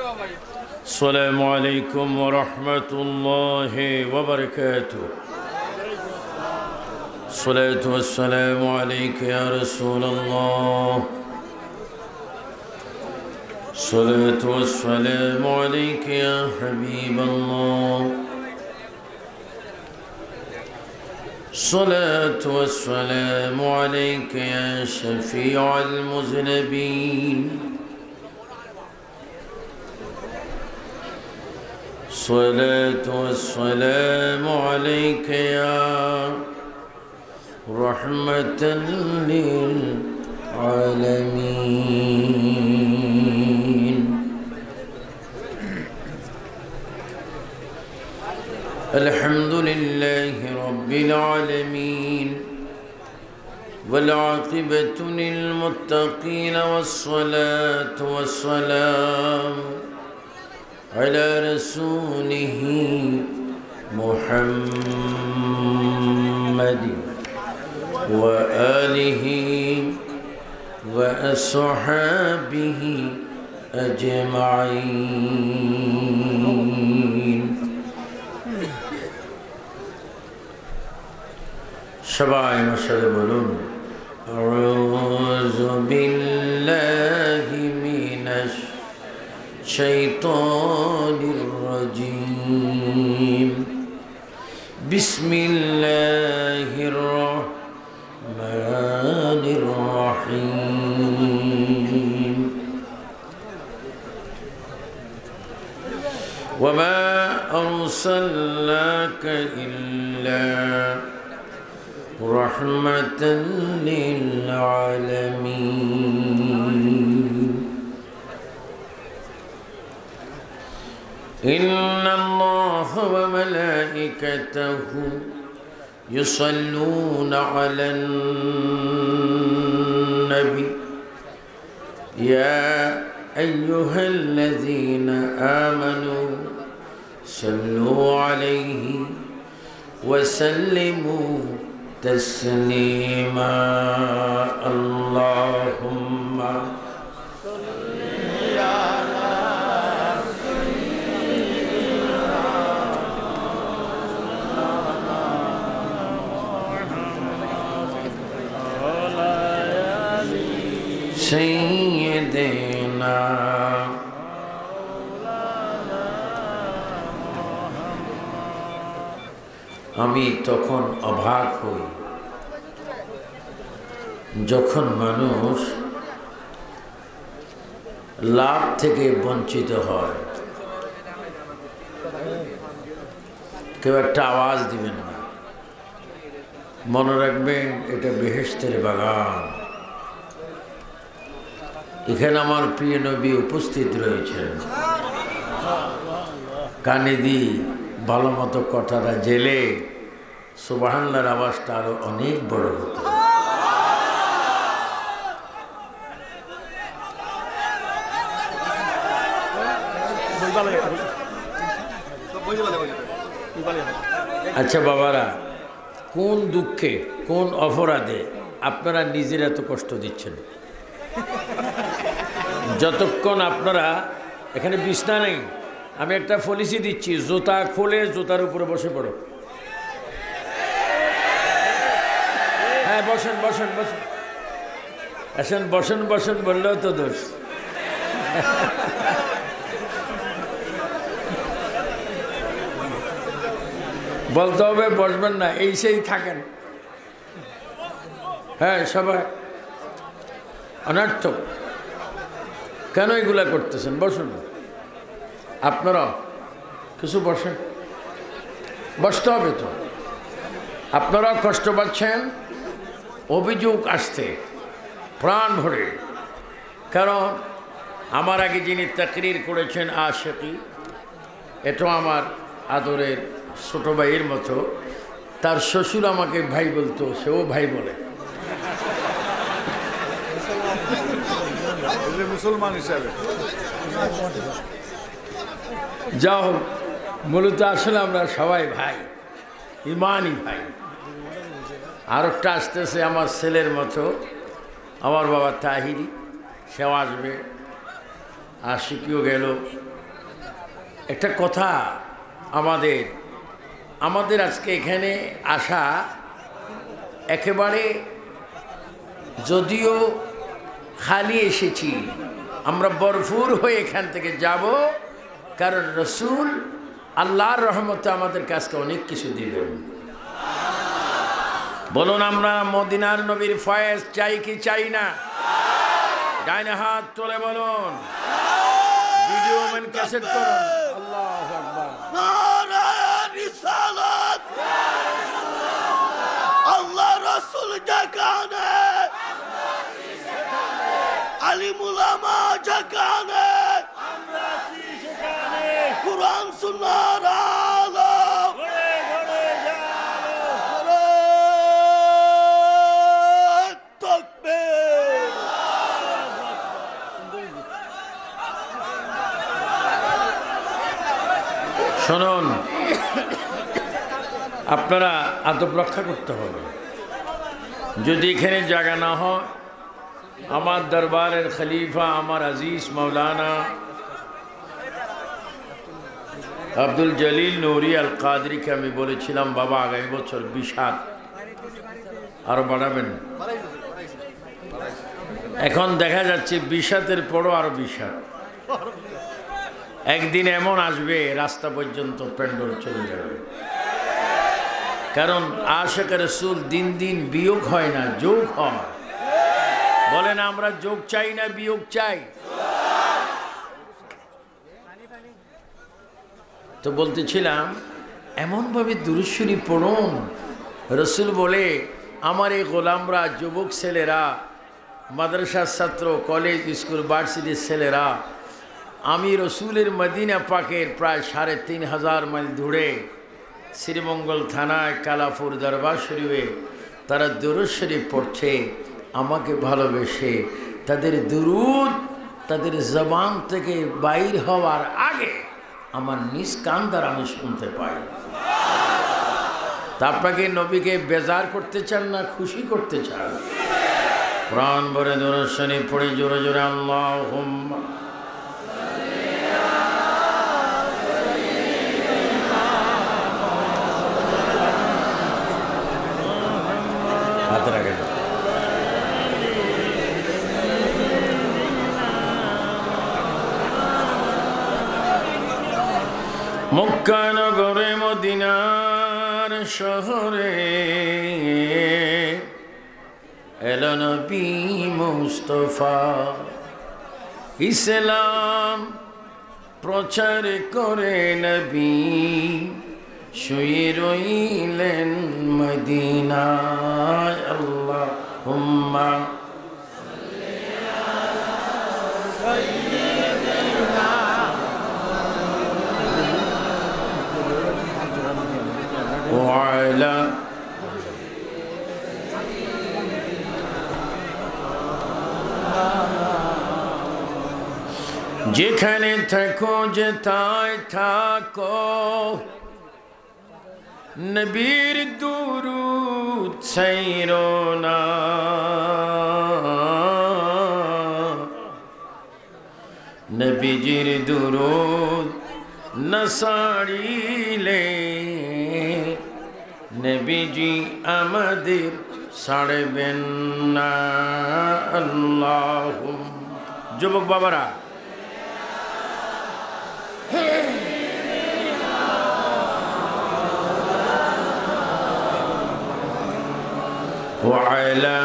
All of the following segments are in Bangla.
السلام عليكم ورحمة الله وبركاته. الصلاة والسلام عليك يا رسول الله. الصلاة والسلام عليك يا حبيب الله. الصلاة والسلام عليك يا شفيع المذنبين. الصلاة والسلام عليك يا رحمة للعالمين. الحمد لله رب العالمين والعاقبة للمتقين والصلاة والسلام على رسوله محمد وآله وأصحابه أجمعين. সবাই মাশাআল্লাহ বলুন আউযু বিল্লাহি মিনাশ শাইতানির রাজীম. বিসমিল্লাহির রাহমানির রাহিম. ওয়া মা আরসালনাকা ইল্লা رحمة للعالمين. إن الله وملائكته يصلون على النبي يا أيها الذين آمنوا صلوا عليه وسلموا تسليما. اللهم صل على سيدنا আমি তখন অবাক হই যখন মানুষ লাভ থেকে বঞ্চিত হয়। কেউ একটা আওয়াজ দিবেন না, মনে রাখবেন এটা বেহেশতের বাগান। এখানে আমার প্রিয় নবী উপস্থিত রয়েছেন। কানে দি ভালো মতো কথাটা জেলে সুবহানাল্লাহর আওয়াজটা আরো অনেক বড় হতো। আচ্ছা বাবারা, কোন দুঃখে কোন অপরাধে আপনারা নিজের এত কষ্ট দিচ্ছেন? যতক্ষণ আপনারা এখানে বিছনা নেই, আমি একটা পলিসি দিচ্ছি, জুতা খুলে জুতার উপরে বসে পড়ো। হ্যাঁ বসেন বসেন বসেন, আসেন বসেন বসেন বললেও তো দোষ। বলতে হবে বসবেন না, এই সেই থাকেন। হ্যাঁ সবাই অনর্থক কেন এগুলা করতেছেন? বসুন আপনারা, কিছু বসেন, বসতে হবে তো। আপনারা কষ্ট পাচ্ছেন, অভিযোগ আসছে প্রাণ ভরে। কারণ আমার আগে যিনি তাকরির করেছেন আশিকি, এটাও আমার আদরের ছোট ভাইয়ের মতো। তার শ্বশুর আমাকে ভাই বলতো, সেও ভাই বলে। মুসলমান হিসাবে যাও, মূলত আসলে আমরা সবাই ভাই, ইমানই ভাই। আর একটা আসতেছে আমার ছেলের মতো, আমার বাবা তাহিরি, সেও আসবে। আশিকিও গেল, একটা কথা আমাদের আজকে এখানে আসা একেবারে যদিও খালি এসেছি, আমরা ভরপুর হয়ে এখান থেকে যাব, কারণ রসুল আল্লাহর রহমতে আমাদের কাছকে অনেক কিছু দিবেন। বলুন আমরা মদিনার নবীর ফয়েজ চাই কি চাই না? ডাইনে হাত তুলে বলুন, ভিডিও ম্যান ক্যাসেট করুন। আল্লাহু আকবার। নারায়ে রিসালাত, আল্লাহ রাসূল যেখানে, আলিম উলামা যেখানে, কুরআন সুন্নাহর আলো ঘরে ঘরে জালো, তাকবীর। শুনুন, আপনারা আদব রক্ষা করতে হবে। যদি এখানে জায়গা না হয়, আমার দরবারের খলিফা আমার আজিজ মৌলানা আব্দুল জলিল নুরি আল কাদরিকে আমি বলেছিলাম, বাবা আগামী বছর 20 হাত আরো বাড়াবেন। এখন দেখা যাচ্ছে 20 হাতের পরও আরো 20 হাত। একদিন এমন আসবে রাস্তা পর্যন্ত প্যান্ডেল চলে যাবে, কারণ আশিক রাসূল দিন দিন বিয়োগ হয় না, যোগ হয়। বলেন আমরা যোগ চাই না বিয়োগ চাই? তো বলতেছিলাম এমনভাবে দুরূদ শরীফ পড়ুন, রসুল বলে আমার এই গোলামরা, যুবক ছেলেরা, মাদ্রাসার ছাত্র, কলেজ স্কুল ভার্সিটির ছেলেরা, আমি রসুলের মদিনা পাকের প্রায় 3500 মাইল দূরে শ্রীমঙ্গল থানায় কালাপুর দরবার শরীফে তারা দুরূদ শরীফ পড়ছে আমাকে ভালোবেসে। তাদের দুরূদ তাদের জবান থেকে বাইর হওয়ার আগে আমার নিজ কান দ্বারা আমি শুনতে পাই। তা আপনাকে নবীকে বেজার করতে চান না খুশি করতে চান? প্রাণ ভরে দুরূদ শরীফ পড়ে জোরে জোরে আল্লাহুম্মা হাতে রাখেন। মক্কা নগরে মদিনার শহরে এলো নবী মুস্তাফা, ইসলাম প্রচার করে নবী শুয়ে রইলেন মদিনায়। আল্লাহুম্মা ওয়ালা যেখানে থাকো যেথায় থাকো নবীর দুরূদ ছাইরো না। নবীজির দুরূদ না ছাড়িলে নবীজি আমাদের ছাড়বেন না। আল্লাহুম্মা। যুবক বাবারা, وعلى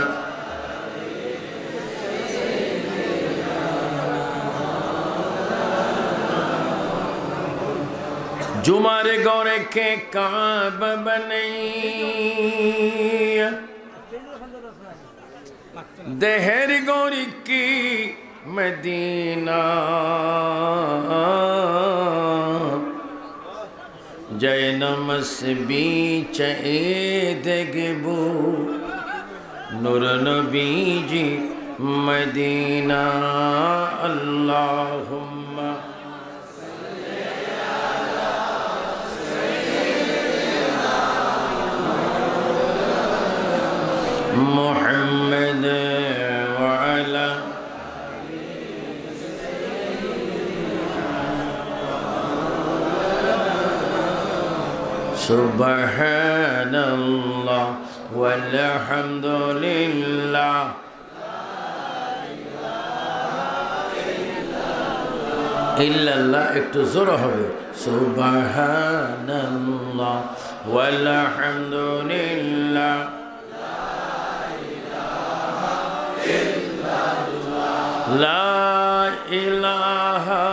जुमार गौरे के काब बनैया देहर गौरी की मदीना जय नमस बीच देखबू नूर नबीजी मदीना। अल्लाहुम्मा मुहम्मद वअला সুবহানাল্লাহ ওয়ালহামদুলিল্লাহ ইল্লাল্লাহ একটু জোরে হবে সুবহানাল্লাহ ওয়ালহামদুলিল্লাহ লা ইলাহা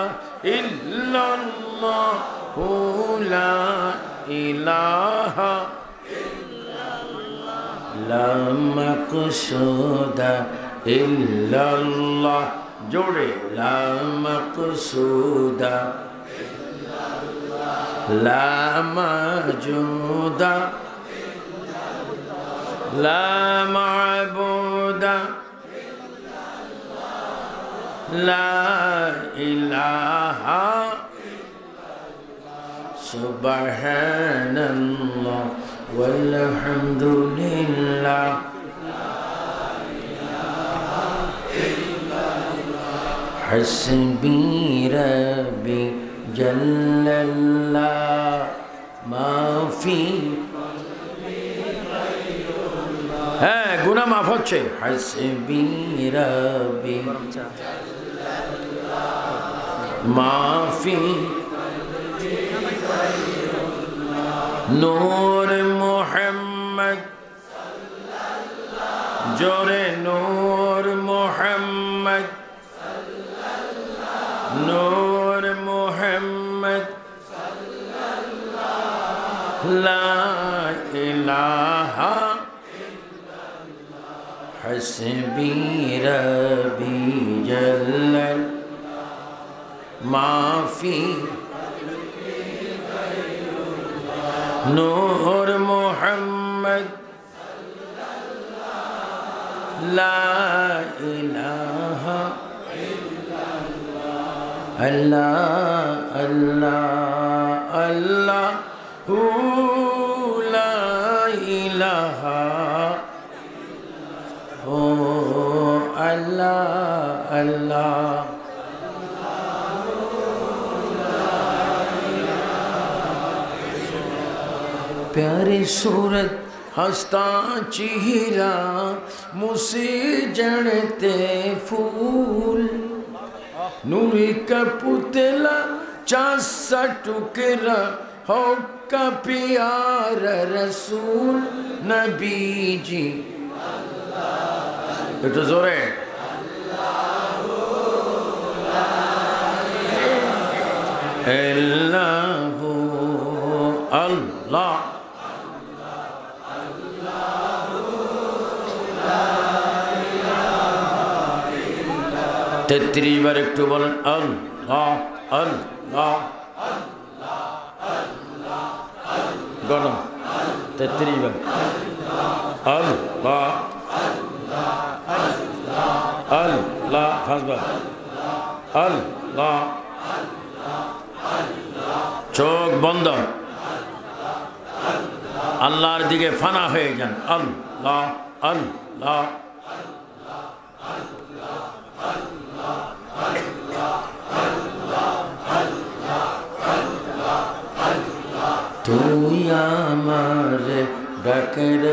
ইল্লাল্লাহ লা ইলাহা লা মাকসুদা ইল্লাল্লাহ জোরে লা মাকসুদা লা মাজুদা লা মা'বুদা লা ইলাহা সুবহানাল্লাহ ওয়ালহামদুলিল্লাহ হাসবি রাব্বি জাল্লাল্লাহ মাফি হ্যাঁ গুনাহ মাফ হচ্ছে হাসবি রাব্বি মাফি নূর মুহাম্মদ জোরে নূর মুহাম্মদ নূর মুহাম্মদ লা ইলাহা হাসবি রাব্বি জাল্লাল মাফি নূর মুহাম্মদ লা ইলাহা আল্লাহ আল্লাহ আল্লাহ লা ইলাহা ও আল্লাহ আল্লাহ प्यारी सूरत हस्ता चेहरा मुझसे जड़ते फूल नूरी का पुतला चासा टुकड़ा हो का प्यारा रसूल नबी जी একটু জোরে আল্লাহু আল্লাহ 33 বার একটু বলেন আল্লাহ আল্লাহ গণ 33 বার আল্লাহ আল্লাহ 5 বার আল্লাহ চোখ বন্ধ আল্লাহর দিকে ফানা হয়ে যান আল্লাহ আল্লাহ তুই আমার ডাকের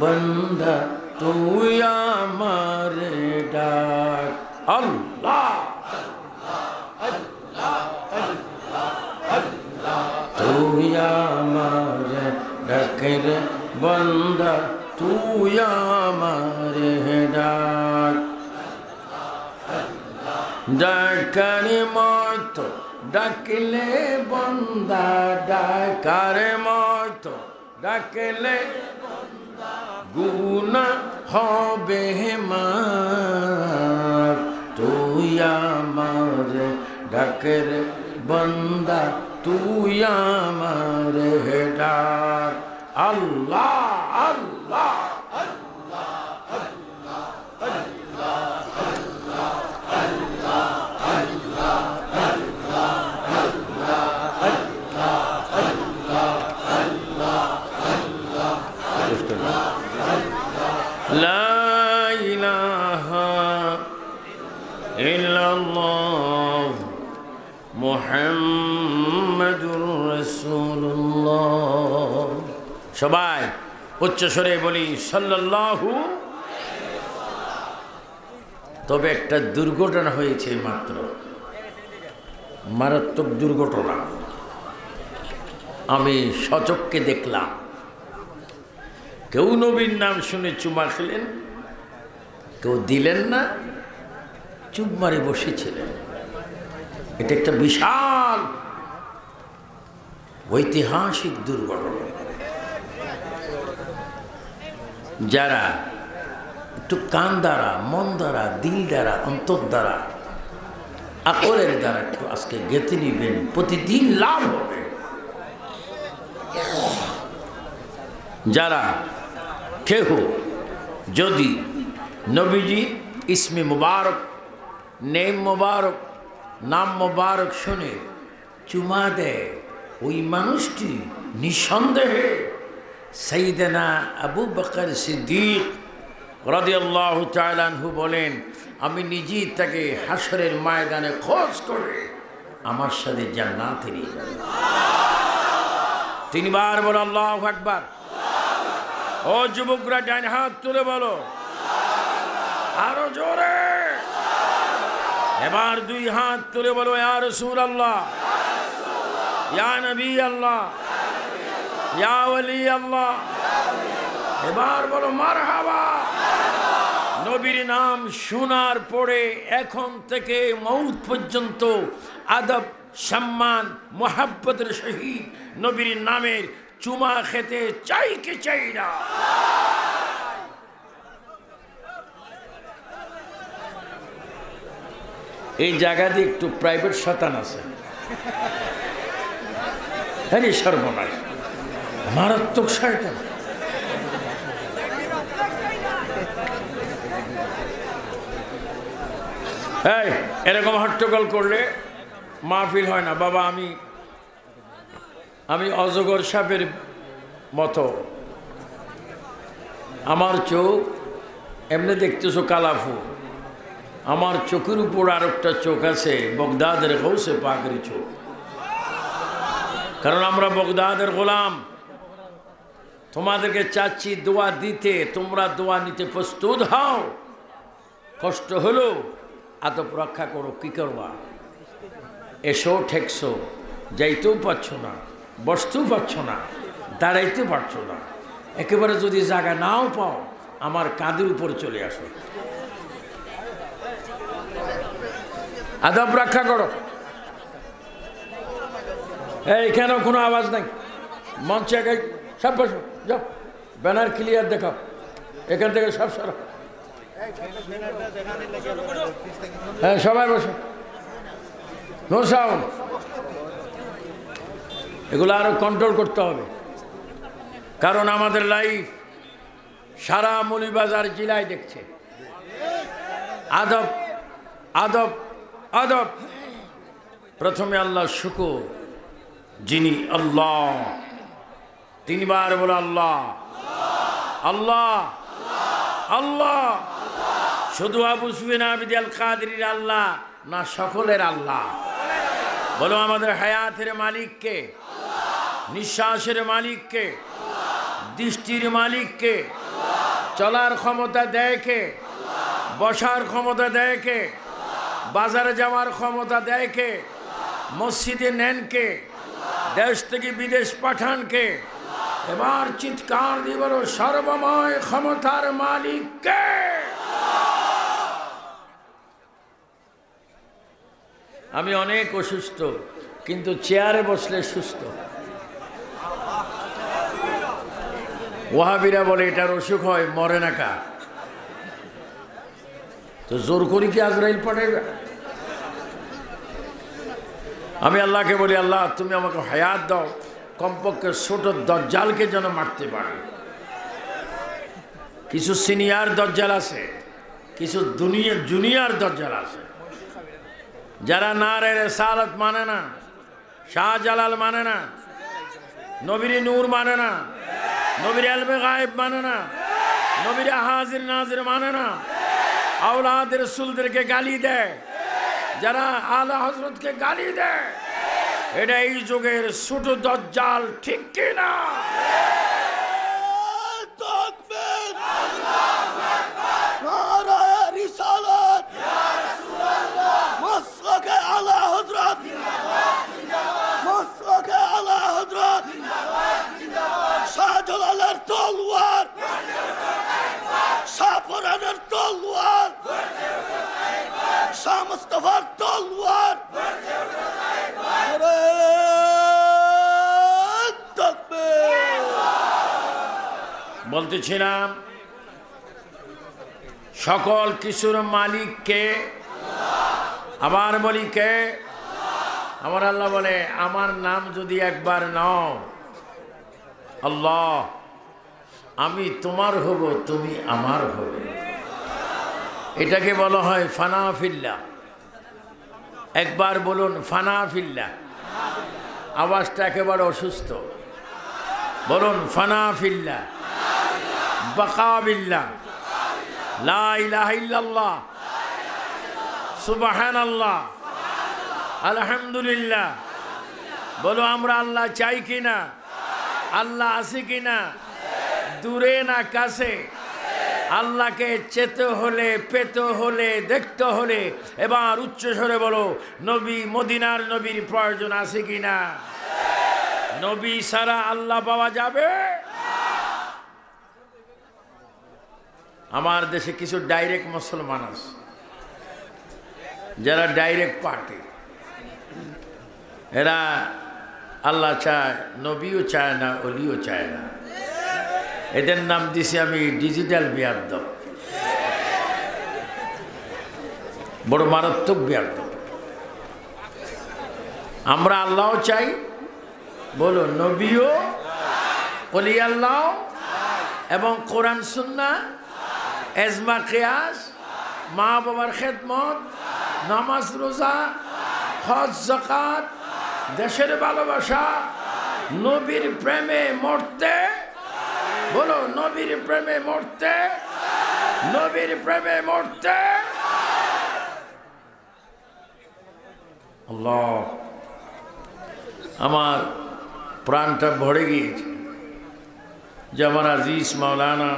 বন্দা তুই আমার ডাক আল্লাহ তুই আমার ডাকের বন্দা তুই আমার ডাক ডাকার মতো ডাকলে বন্দা ডাকার মতো ডাকলে গুনাহ হবে মাফ তুই আমার ডাকের বন্দা তুই আমার ডাক আল্লাহ আল্লাহ لا إله إلا الله محمد رسول الله সবাই উচ্চস্বরে বলি সাল্লাল্লাহু। তবে একটা দুর্ঘটনা হয়েছে মাত্র, মারাত্মক দুর্ঘটনা। আমি সচক্ষে দেখলাম, কেউ নবীর নাম শুনে চুমা খেলেন, কেউ দিলেন না, চুপ মারে বসেছিলেন। এটা একটা বিশাল ঐতিহাসিক দুর্ঘটনা। যারা একটু কান দ্বারা, মন দ্বারা, দিল দ্বারা, অন্তর দ্বারা, আকলের দ্বারা একটু আজকে গেঁথে নিবেন, প্রতিদিন লাভ হবে। যারা কেহ যদি নবীজি ইসমে মুবারক, নেম মুবারক, নাম মুবারক শুনে চুমা দেয়, ওই মানুষটি নিঃসন্দেহে সাইয়েদনা আবু বকর সিদ্দিক রাদিয়াল্লাহু তাআলা আনহু বলেন, আমি নিজেই তাকে হাসরের ময়দানে খোঁজ করে আমার সাথে জান্নাতে নিয়ে যাব। তিনবার বলো আল্লাহু আকবার। ও যুবকরা ডান হাত তুলে বলো আরো জোরে। এবার দুই হাত তুলে বলো ইয়া রাসূলুল্লাহ, ইয়া নবী আল্লাহ, ইয়া ওলি আল্লাহ। এবার বলো মারহাবা। নবীর নাম শোনার পরে এখন থেকে মৌত পর্যন্ত আদব, সম্মান, মোহাব্বতের সহিত নবীর নামের চুমা খেতে চাই কি চাই না? এই জায়গাতে একটু প্রাইভেট শতান আছে। হ্যাঁ সর্বনাশ, মারাত্মক শয়তান। এই এরকম হট্টগোল করলে মাহফিল হয় না বাবা। আমি অজগর সাপের মতো, আমার চোখ এমনি দেখতেছো কালাফু, আমার চোখের উপর আর একটা চোখ আছে বগদাদের গৌসে পাকের চোখ। কারণ আমরা বগদাদের গোলাম। তোমাদেরকে চাচ্ছি দোয়া দিতে, তোমরা দোয়া নিতে প্রস্তুত হও। কষ্ট হলো আদব রক্ষা করো। কি করবা? এসো ঠেকছো, যাইতেও পারছো না, বসতেও পারছো না, দাঁড়াইতে পারছো না। একেবারে যদি জায়গা নাও পাও, আমার কাঁধের উপর চলে আসো। আদব রক্ষা করো। এইখানেও কোনো আওয়াজ নাই, মঞ্চে আগে সব বসো, যাও ব্যানার ক্লিয়ার দেখাও, এখান থেকে সব সরো। হ্যাঁ সবাই বসো, নো সাউন্ড। এগুলো আরো কন্ট্রোল করতে হবে, কারণ আমাদের লাইফ সারা মৌলভীবাজার জেলায় দেখছে। আদব আদব আদব। প্রথমে আল্লাহ শুকর, যিনি আল্লাহ। তিনবার বলো আল্লাহ আল্লাহ আল্লাহ। শুধু আবু সুফিয়ান আবিদ আল কাদরির আল্লাহ না, সকলের আল্লাহ। বলো আমাদের হায়াতের মালিককে, নিঃশ্বাসের মালিককে, দৃষ্টির মালিককে, চলার ক্ষমতা দেয় কে, বসার ক্ষমতা দেয় কে, বাজারে যাওয়ার ক্ষমতা দেয় কে, মসজিদে নেন কে, দেশ থেকে বিদেশ পাঠান কে। এবার চিৎকার দিয়ে বলো সর্বময় ক্ষমতার মালিক কে? আমি অনেক অসুস্থ, কিন্তু চেয়ারে বসলে সুস্থ। ওয়াহাবিরা বলে এটার অসুখ হয়, মরে না কা। তো জোর করি কি আজরাইল পাঠাইবে? আমি আল্লাহকে বলি, আল্লাহ তুমি আমাকে হায়াত দাও, কমপক্ষে ছোট দজ্জালকে যেন মারতে পারে। কিছু সিনিয়র দজ্জাল আছে, কিছু জুনিয়র দজ্জাল আছে, যারা নারে রিসালাত মানে না, শাহজালাল মানে না, নবীর নূর মানে না, নবীর ইলমে গায়েব মানে না, নবীর হাজির নাজির মানে না, আওলাদ রাসূলদেরকে গালি দেয়, যারা আলা হযরতকে গালি দেয়, এটা এই যুগের ছোট দজ্জাল, ঠিক কি না? বলতেছিলাম সকল কিছুর মালিক কে? আবার বলি কে? আমার আল্লাহ বলে আমার নাম যদি একবার নাও আল্লাহ, আমি তোমার হব, তুমি আমার হবে। এটাকে বলা হয় ফানা ফিল্লাহ। একবার বলুন ফানা ফিল্লাহ। আওয়াজটা একেবারে অসুস্থ। বলুন ফানা ফিল্লাহ, বাকা বিল্লাহ, লা ইলাহা ইল্লাল্লাহ, সুবহানাল্লাহ, আলহামদুলিল্লাহ। বলো আমরা আল্লাহ চাই কিনা? আল্লাহ আছে কিনা? দূরে না কাছে? আল্লাহকে চেতে হলে, পেতে হলে, দেখতে হলে এবার উচ্চ স্বরে বলো নবী, মদিনার নবীর প্রয়োজন আছে কিনা? নবী ছাড়া আল্লাহ পাওয়া যাবে? আমার দেশে কিছু ডাইরেক্ট মুসলমান আছে যারা ডাইরেক্ট পার্টি। এরা আল্লাহ চায়, নবীও চায় না, অলিও চায় না। এদের নাম দিছি আমি ডিজিটাল বিয়াদব। বড় মারাত্মক বিয়াদব। আমরা আল্লাহও চাই, বলো নবীও, অলি আল্লাহ এবং কোরআন সুন্নাহ, এজমা কিয়াস, মা বাবার খেদমত, নামাজ রোজা, হজ যাকাত, দেশের ভালোবাসা, নবীর প্রেমে মরতে, বলো নবীর প্রেমে মরতে, নবীর প্রেমে মরতে। আল্লাহ, আমার প্রাণটা ভরে গিয়েছে যে আমার আজিজ মাওলানা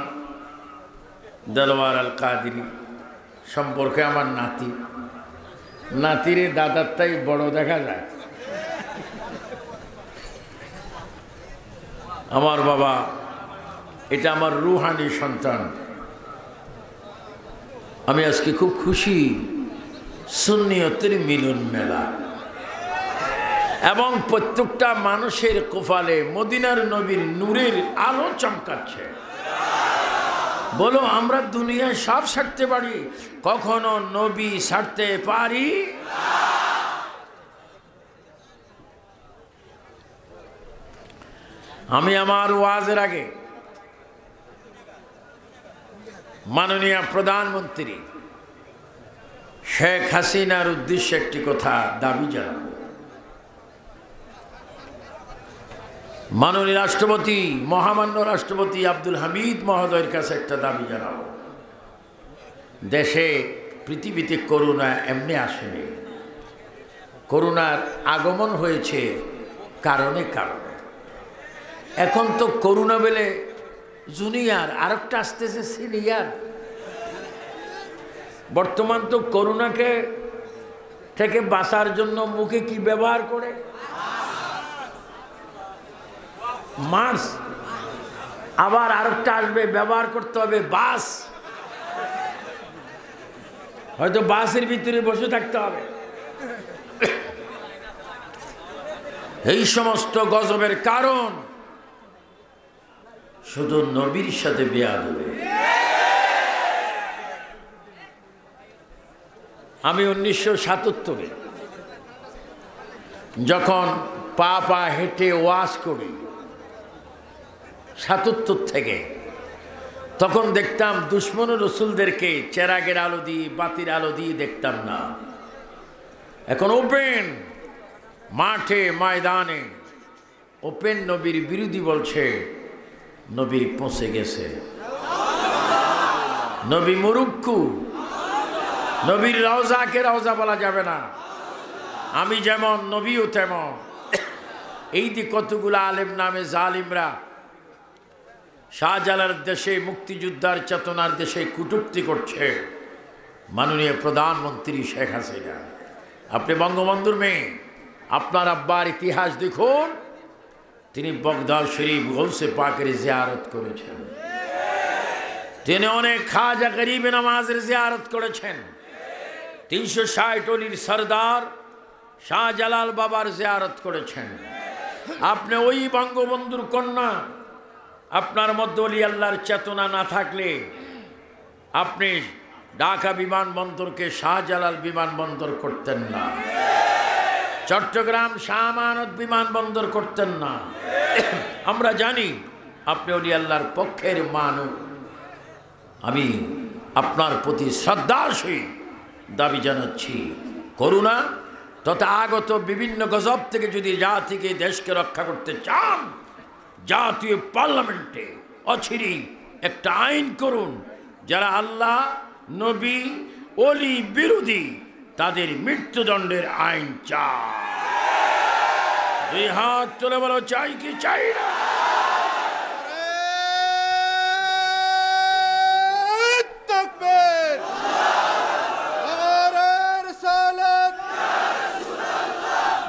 দেলোয়ার আল কাদেরী সম্পর্কে আমার নাতি, নাতিরে দাদারটাই বড় দেখা যায়। আমার বাবা, এটা আমার রুহানি সন্তান। আমি আজকে খুব খুশি। সুন্নিয়তের মিলন মেলা এবং প্রত্যেকটা মানুষের কপালে মদিনার নবীর নূরের আলো চমকাচ্ছে। বলো আমরা দুনিয়ায় সব ছাড়তে পারি, কখনো নবী ছাড়তে পারি? আমি আমার ওয়াজের আগে মাননীয় প্রধানমন্ত্রী শেখ হাসিনার উদ্দেশ্যে একটি কথা দাবি জানাবো। মাননীয় রাষ্ট্রপতি, মহামান্য রাষ্ট্রপতি আব্দুল হামিদ মহোদয়ের কাছে একটা দাবি জানাবো। দেশে পৃথিবীতে করোনা এমনি আসেনি, করোনার আগমন হয়েছে কারণে কারণে। এখন তো করোনা বলে জুনিয়র, আরেকটা আসতেছে সিনিয়র। বর্তমান তো করোনাকে থেকে বাঁচার জন্য মুখে কি ব্যবহার করে? মাস্ক। আবার আরেকটা আসবে, ব্যবহার করতে হবে বাস। হয়তো বাসের ভিতরে বসে থাকতে হবে। এই সমস্ত গজবের কারণ শুধু নবীর সাথে বেয়াদবি। আমি 1977-এ যখন পা পা হেঁটে ওয়াজ করি 77 থেকে, তখন দেখতাম দুশ্মন রসুলদেরকে চেরাগের আলো দিয়ে, বাতির আলো দিয়ে দেখতাম না। এখন ওপেন মাঠে ময়দানে ওপেন নবীর বিরোধী বলছে নবী পৌঁছে গেছে, নবী মুরুক্কু, নবীর রওজাকে রওজা বলা যাবে না। আমি যেমন নবীও তেমন। এই যে কতগুলো আলেম নামে জালিমরা শাহজালার দেশে, মুক্তিযোদ্ধার চেতনার দেশে কটূক্তি করছে মাননীয় প্রধানমন্ত্রী শেখ হাসিনা। আপনি বঙ্গবন্ধুর মেয়ে, আপনার আব্বার ইতিহাস দেখুন। তিনি বগদাদ শরীফ গৌসে পাকের জিয়ারত করেছেন, তিনি অনেক খাজা গরিব নামাজের জিয়ারত করেছেন, 360 অলির সরদার শাহজালাল বাবার জিয়ারত করেছেন। আপনি ওই বঙ্গবন্ধুর কন্যা আপনার মধ্যে ওলি আল্লাহর চেতনা না থাকলে আপনি ঢাকা বিমানবন্দরকে শাহজালাল বিমানবন্দর করতেন না, চট্টগ্রাম শাহ আমানত বিমানবন্দর করতেন না। আমরা জানি আপনি ওলি আল্লাহর পক্ষের মানুষ। আমি আপনার প্রতি শ্রদ্ধার সহিত দাবি জানাচ্ছি, করুণা তথা আগত বিভিন্ন গজব থেকে যদি জাতিকে দেশকে রক্ষা করতে চান, জাতীয় পার্লামেন্টে অচিরেই একটা আইন করুন, যারা আল্লাহ নবী ওলি বিরোধী তাদের মৃত্যুদণ্ডের আইন চায়। দুই হাত তুলে বলো, চাই কি চাই না?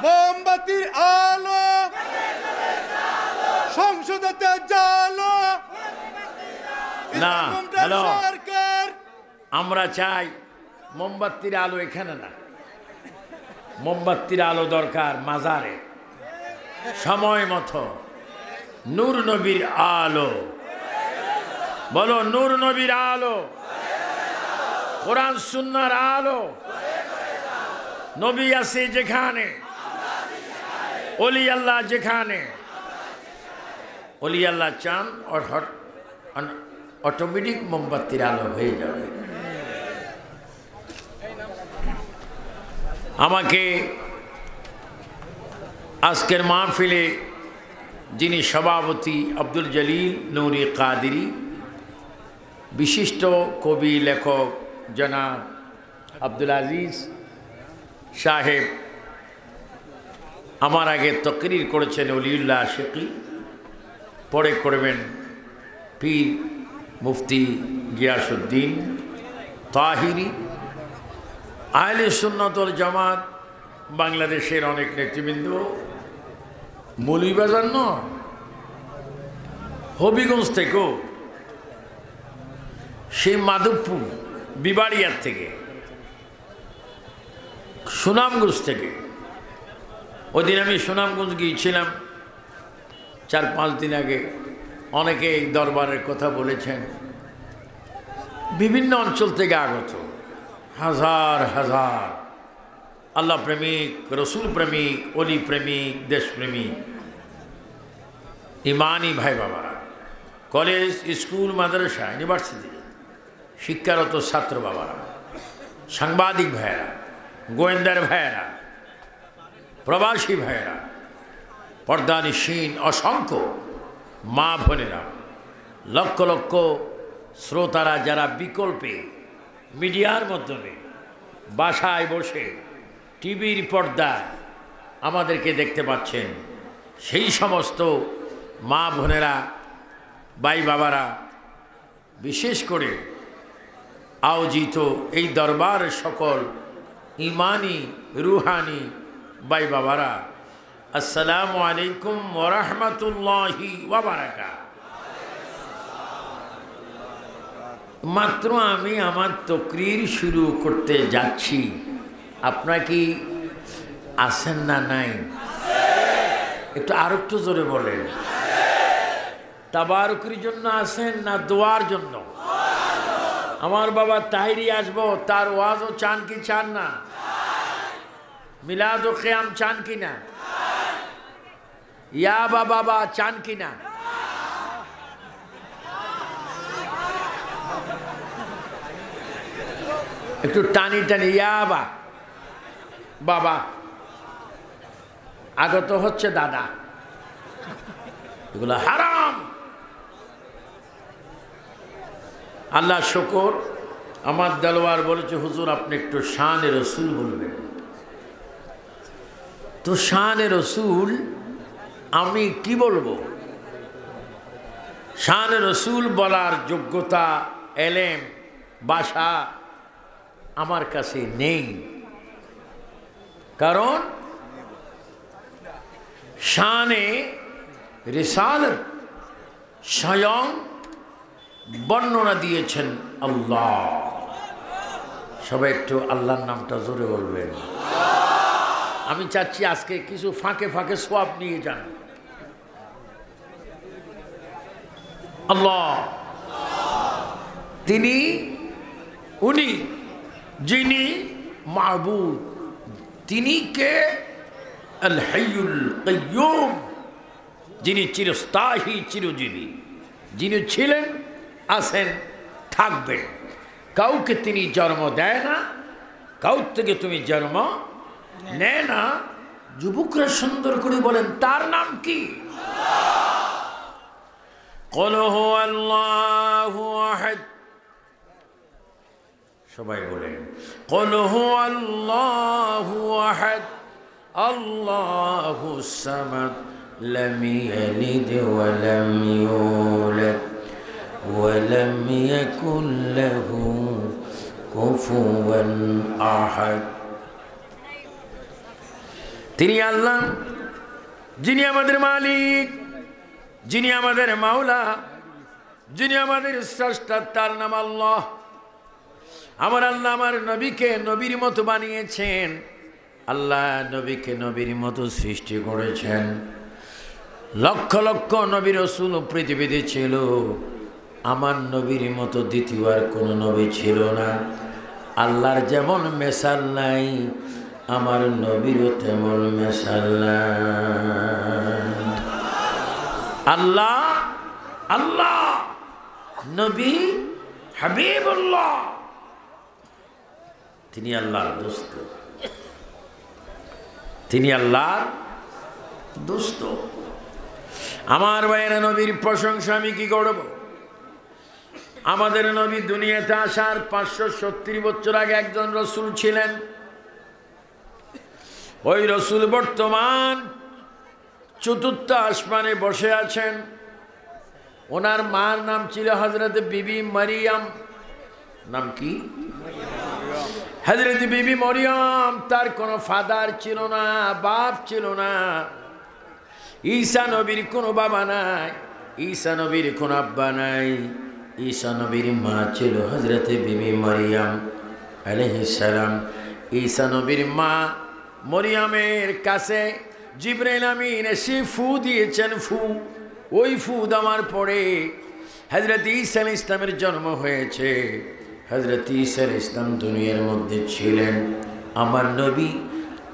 মোমবাতির আলো সংসদে জালো না, হ্যালো, সরকার। আমরা চাই মোমবাতির আলো এখানে না, মোমবাতির আলো দরকার মাজারে, সময় মতো নূর নবীর আলো। বলো, নূর নবীর আলো, কোরআন সুন্নাহর আলো। নবী আছে যেখানে, অলি আল্লাহ যেখানে, অলি আল্লাহ চান অটোমেটিক মোমবাতির আলো হয়ে যাবে। আমাকে আজকের মাহফিলে যিনি সভাপতি আব্দুল জলিল নূরি কাদেরী, বিশিষ্ট কবি লেখক জনাব আব্দুল আজিজ সাহেব আমার আগে তকরির করেছেন অলিউল্লাহ আশিকি, পরে করবেন পীর মুফতি গিয়াসউদ্দিন তাহিরি। আহলে সুন্নাত ওয়াল জামাত বাংলাদেশের অনেক নেতৃবৃন্দ, মৌলভীবাজার নয়, হবিগঞ্জ থেকেও, সেই মাধবপুর বিবাড়িয়ার থেকে, সুনামগঞ্জ থেকে। ওই দিন আমি সুনামগঞ্জ গিয়েছিলাম 4-5 দিন আগে। অনেকে এই দরবারের কথা বলেছেন, বিভিন্ন অঞ্চল থেকে আগত হাজার হাজার আল্লাহ প্রেমিক, রসুল প্রেমিক, অলি প্রেমিক, দেশপ্রেমিক, ইমানি ভাই বাবারা, কলেজ স্কুল মাদ্রাসা ইউনিভার্সিটি শিক্ষারত ছাত্র বাবারা, সাংবাদিক ভাইয়েরা, গোয়েন্দার ভাইয়েরা, প্রবাসী ভাইয়েরা, পর্দানিসীন অসংখ্য মা বোনেরা, লক্ষ লক্ষ শ্রোতারা যারা বিকল্পে মিডিয়ার মাধ্যমে বাসায় বসে টিভির পর্দায় আমাদেরকে দেখতে পাচ্ছেন, সেই সমস্ত মা বোনেরা, ভাই বাবারা, বিশেষ করে আয়োজিত এই দরবারের সকল ইমানি রুহানি ভাই বাবারা, আসসালামু আলাইকুম ওয়া রাহমাতুল্লাহি ওয়া বারাকাতুহু। মাত্র আমি আমার তকরির শুরু করতে যাচ্ছি, আপনারা কি আছেন না নাই? একটু আরেকটু জোরে বলেন। তাবারুকের জন্য আছেন না দোয়ার জন্য? আমার বাবা তাহিরি আসবো, তার ওয়াজও চান কি চান না? মিলাদ ও কিয়াম চান কি না? ইয়া বাবা চান কি না? একটু টানি টানি ইয়া বাবা। আগত হচ্ছে দাদা, এগুলো হারাম। আল্লাহ শুকর, আমার দেলোয়ার বলেছে, হুজুর আপনি একটু শানে রসুল বলবেন। তো শানে রসুল আমি কি বলবো? শানে রসুল বলার যোগ্যতা, এলেম, ভাষা আমার কাছে নেই। কারণ শানে রিসালাত স্বয়ং বর্ণনা দিয়েছেন আল্লাহ। সবাই একটু আল্লাহর নামটা জোরে বলবেন। আমি চাচ্ছি আজকে কিছু ফাঁকে ফাঁকে সোয়াব নিয়ে যান। আল্লাহ, তিনি উনি যিনি মাবুদ, তিনি কে? আল হাইয়ুল কাইয়্যুম, যিনি চিরস্থায়ী চিরজীবী, যিনি ছিলেন, আছেন, থাকবেন। কাউকে তিনি জন্ম দেয় না, কাউ থেকে তুমি জন্ম নেয় না। যুবকরা সুন্দর করে বলেন তার নাম কি? ক্বাল হুয়াল্লাহু আহাদ। সবাই বলেন ক্বাল হুয়াল্লাহু আহাদ আল্লাহুস সামাদ লাম ইয়ালিদ ওয়া লাম ইউলাদ ওয়া লাম ইয়াকুল লাহু কুফুওয়ান আহাদ। তিনি আল্লাহ, যিনি আমাদের মালিক, যিনি আমাদের মাওলা, যিনি আমাদের স্রষ্টা, তার নাম আল্লাহ। আমার আল্লাহ আমার নবীকে নবীর মতো বানিয়েছেন। আল্লাহ নবীকে নবীর মতো সৃষ্টি করেছেন। লক্ষ লক্ষ নবী রাসূল পৃথিবীতে ছিল, আমার নবীর মতো দ্বিতীয় আর কোনো নবী ছিল না। আল্লাহর যেমন মেসাল নাই, আমার নবীরও তেমন মেসাল নাই। আল্লাহ আল্লাহ, নবী হাবিবুল্লাহ, তিনি আল্লাহর দোস্ত, তিনি আল্লাহর দোস্ত। আমার ভাইয়েরা, নবীর প্রশংসা আমি কি করব? আমাদের নবী দুনিয়াতে আসার 570 বছর আগে একজন রসুল ছিলেন। ওই রসুল বর্তমান চতুর্থ আসমানে বসে আছেন। ওনার মার নাম ছিল হযরত বিবি মারিয়াম। নাম কি? হযরত বিবি মারিয়াম। তার কোনো ফাদার ছিল না, বাপ ছিল না। ঈসা নবীর কোনো বাবা নাই, ঈসা নবীর কোনো আব্বা নাই। ঈসা নবীর মা ছিল হযরত বিবি মারিয়াম আলাইহিস সালাম। ঈসা নবীর মা মরিয়ামের কাছে জিবরাইল আমিন এসে ফু দিয়েছেন, ফু। ওই ফু দেওয়ার পরে হযরত ঈসা আলাইহিস ইসলামের জন্ম হয়েছে। হযরত ঈসা আলাইহিস ইসলাম দুনিয়ার মধ্যে ছিলেন। আমার নবী,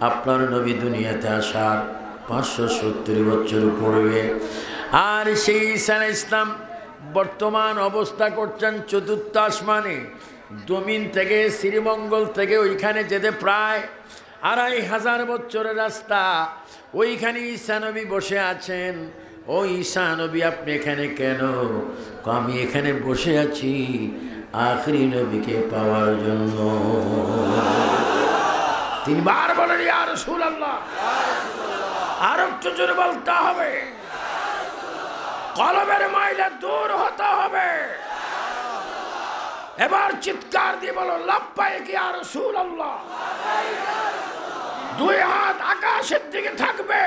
আপনার নবী দুনিয়াতে আসার 570 বছর পূর্বে। আর সেই ঈসা আলাইহিস ইসলাম বর্তমান অবস্থা করছেন চতুর্থ আসমানে। জমিন থেকে, শ্রীমঙ্গল থেকে ওইখানে যেতে প্রায় 2500 বছরের রাস্তা। ওইখানে ঈসা নবী বসে আছেন। ও ঈসা নবী, আপনি এখানে কেন? আমি এখানে বসে আছি আখরি নবীকে পাওয়ার জন্য। তিনবার বলেন ইয়া রাসূলুল্লাহ। আর একটু জোরে বলতে হবে, কলবের মাইলা দূর হতে হবে। এবার চিৎকার দিয়ে বলো লাব্বাইক ইয়া রাসূলুল্লাহ। দুই হাত আকাশের দিকে থাকবে,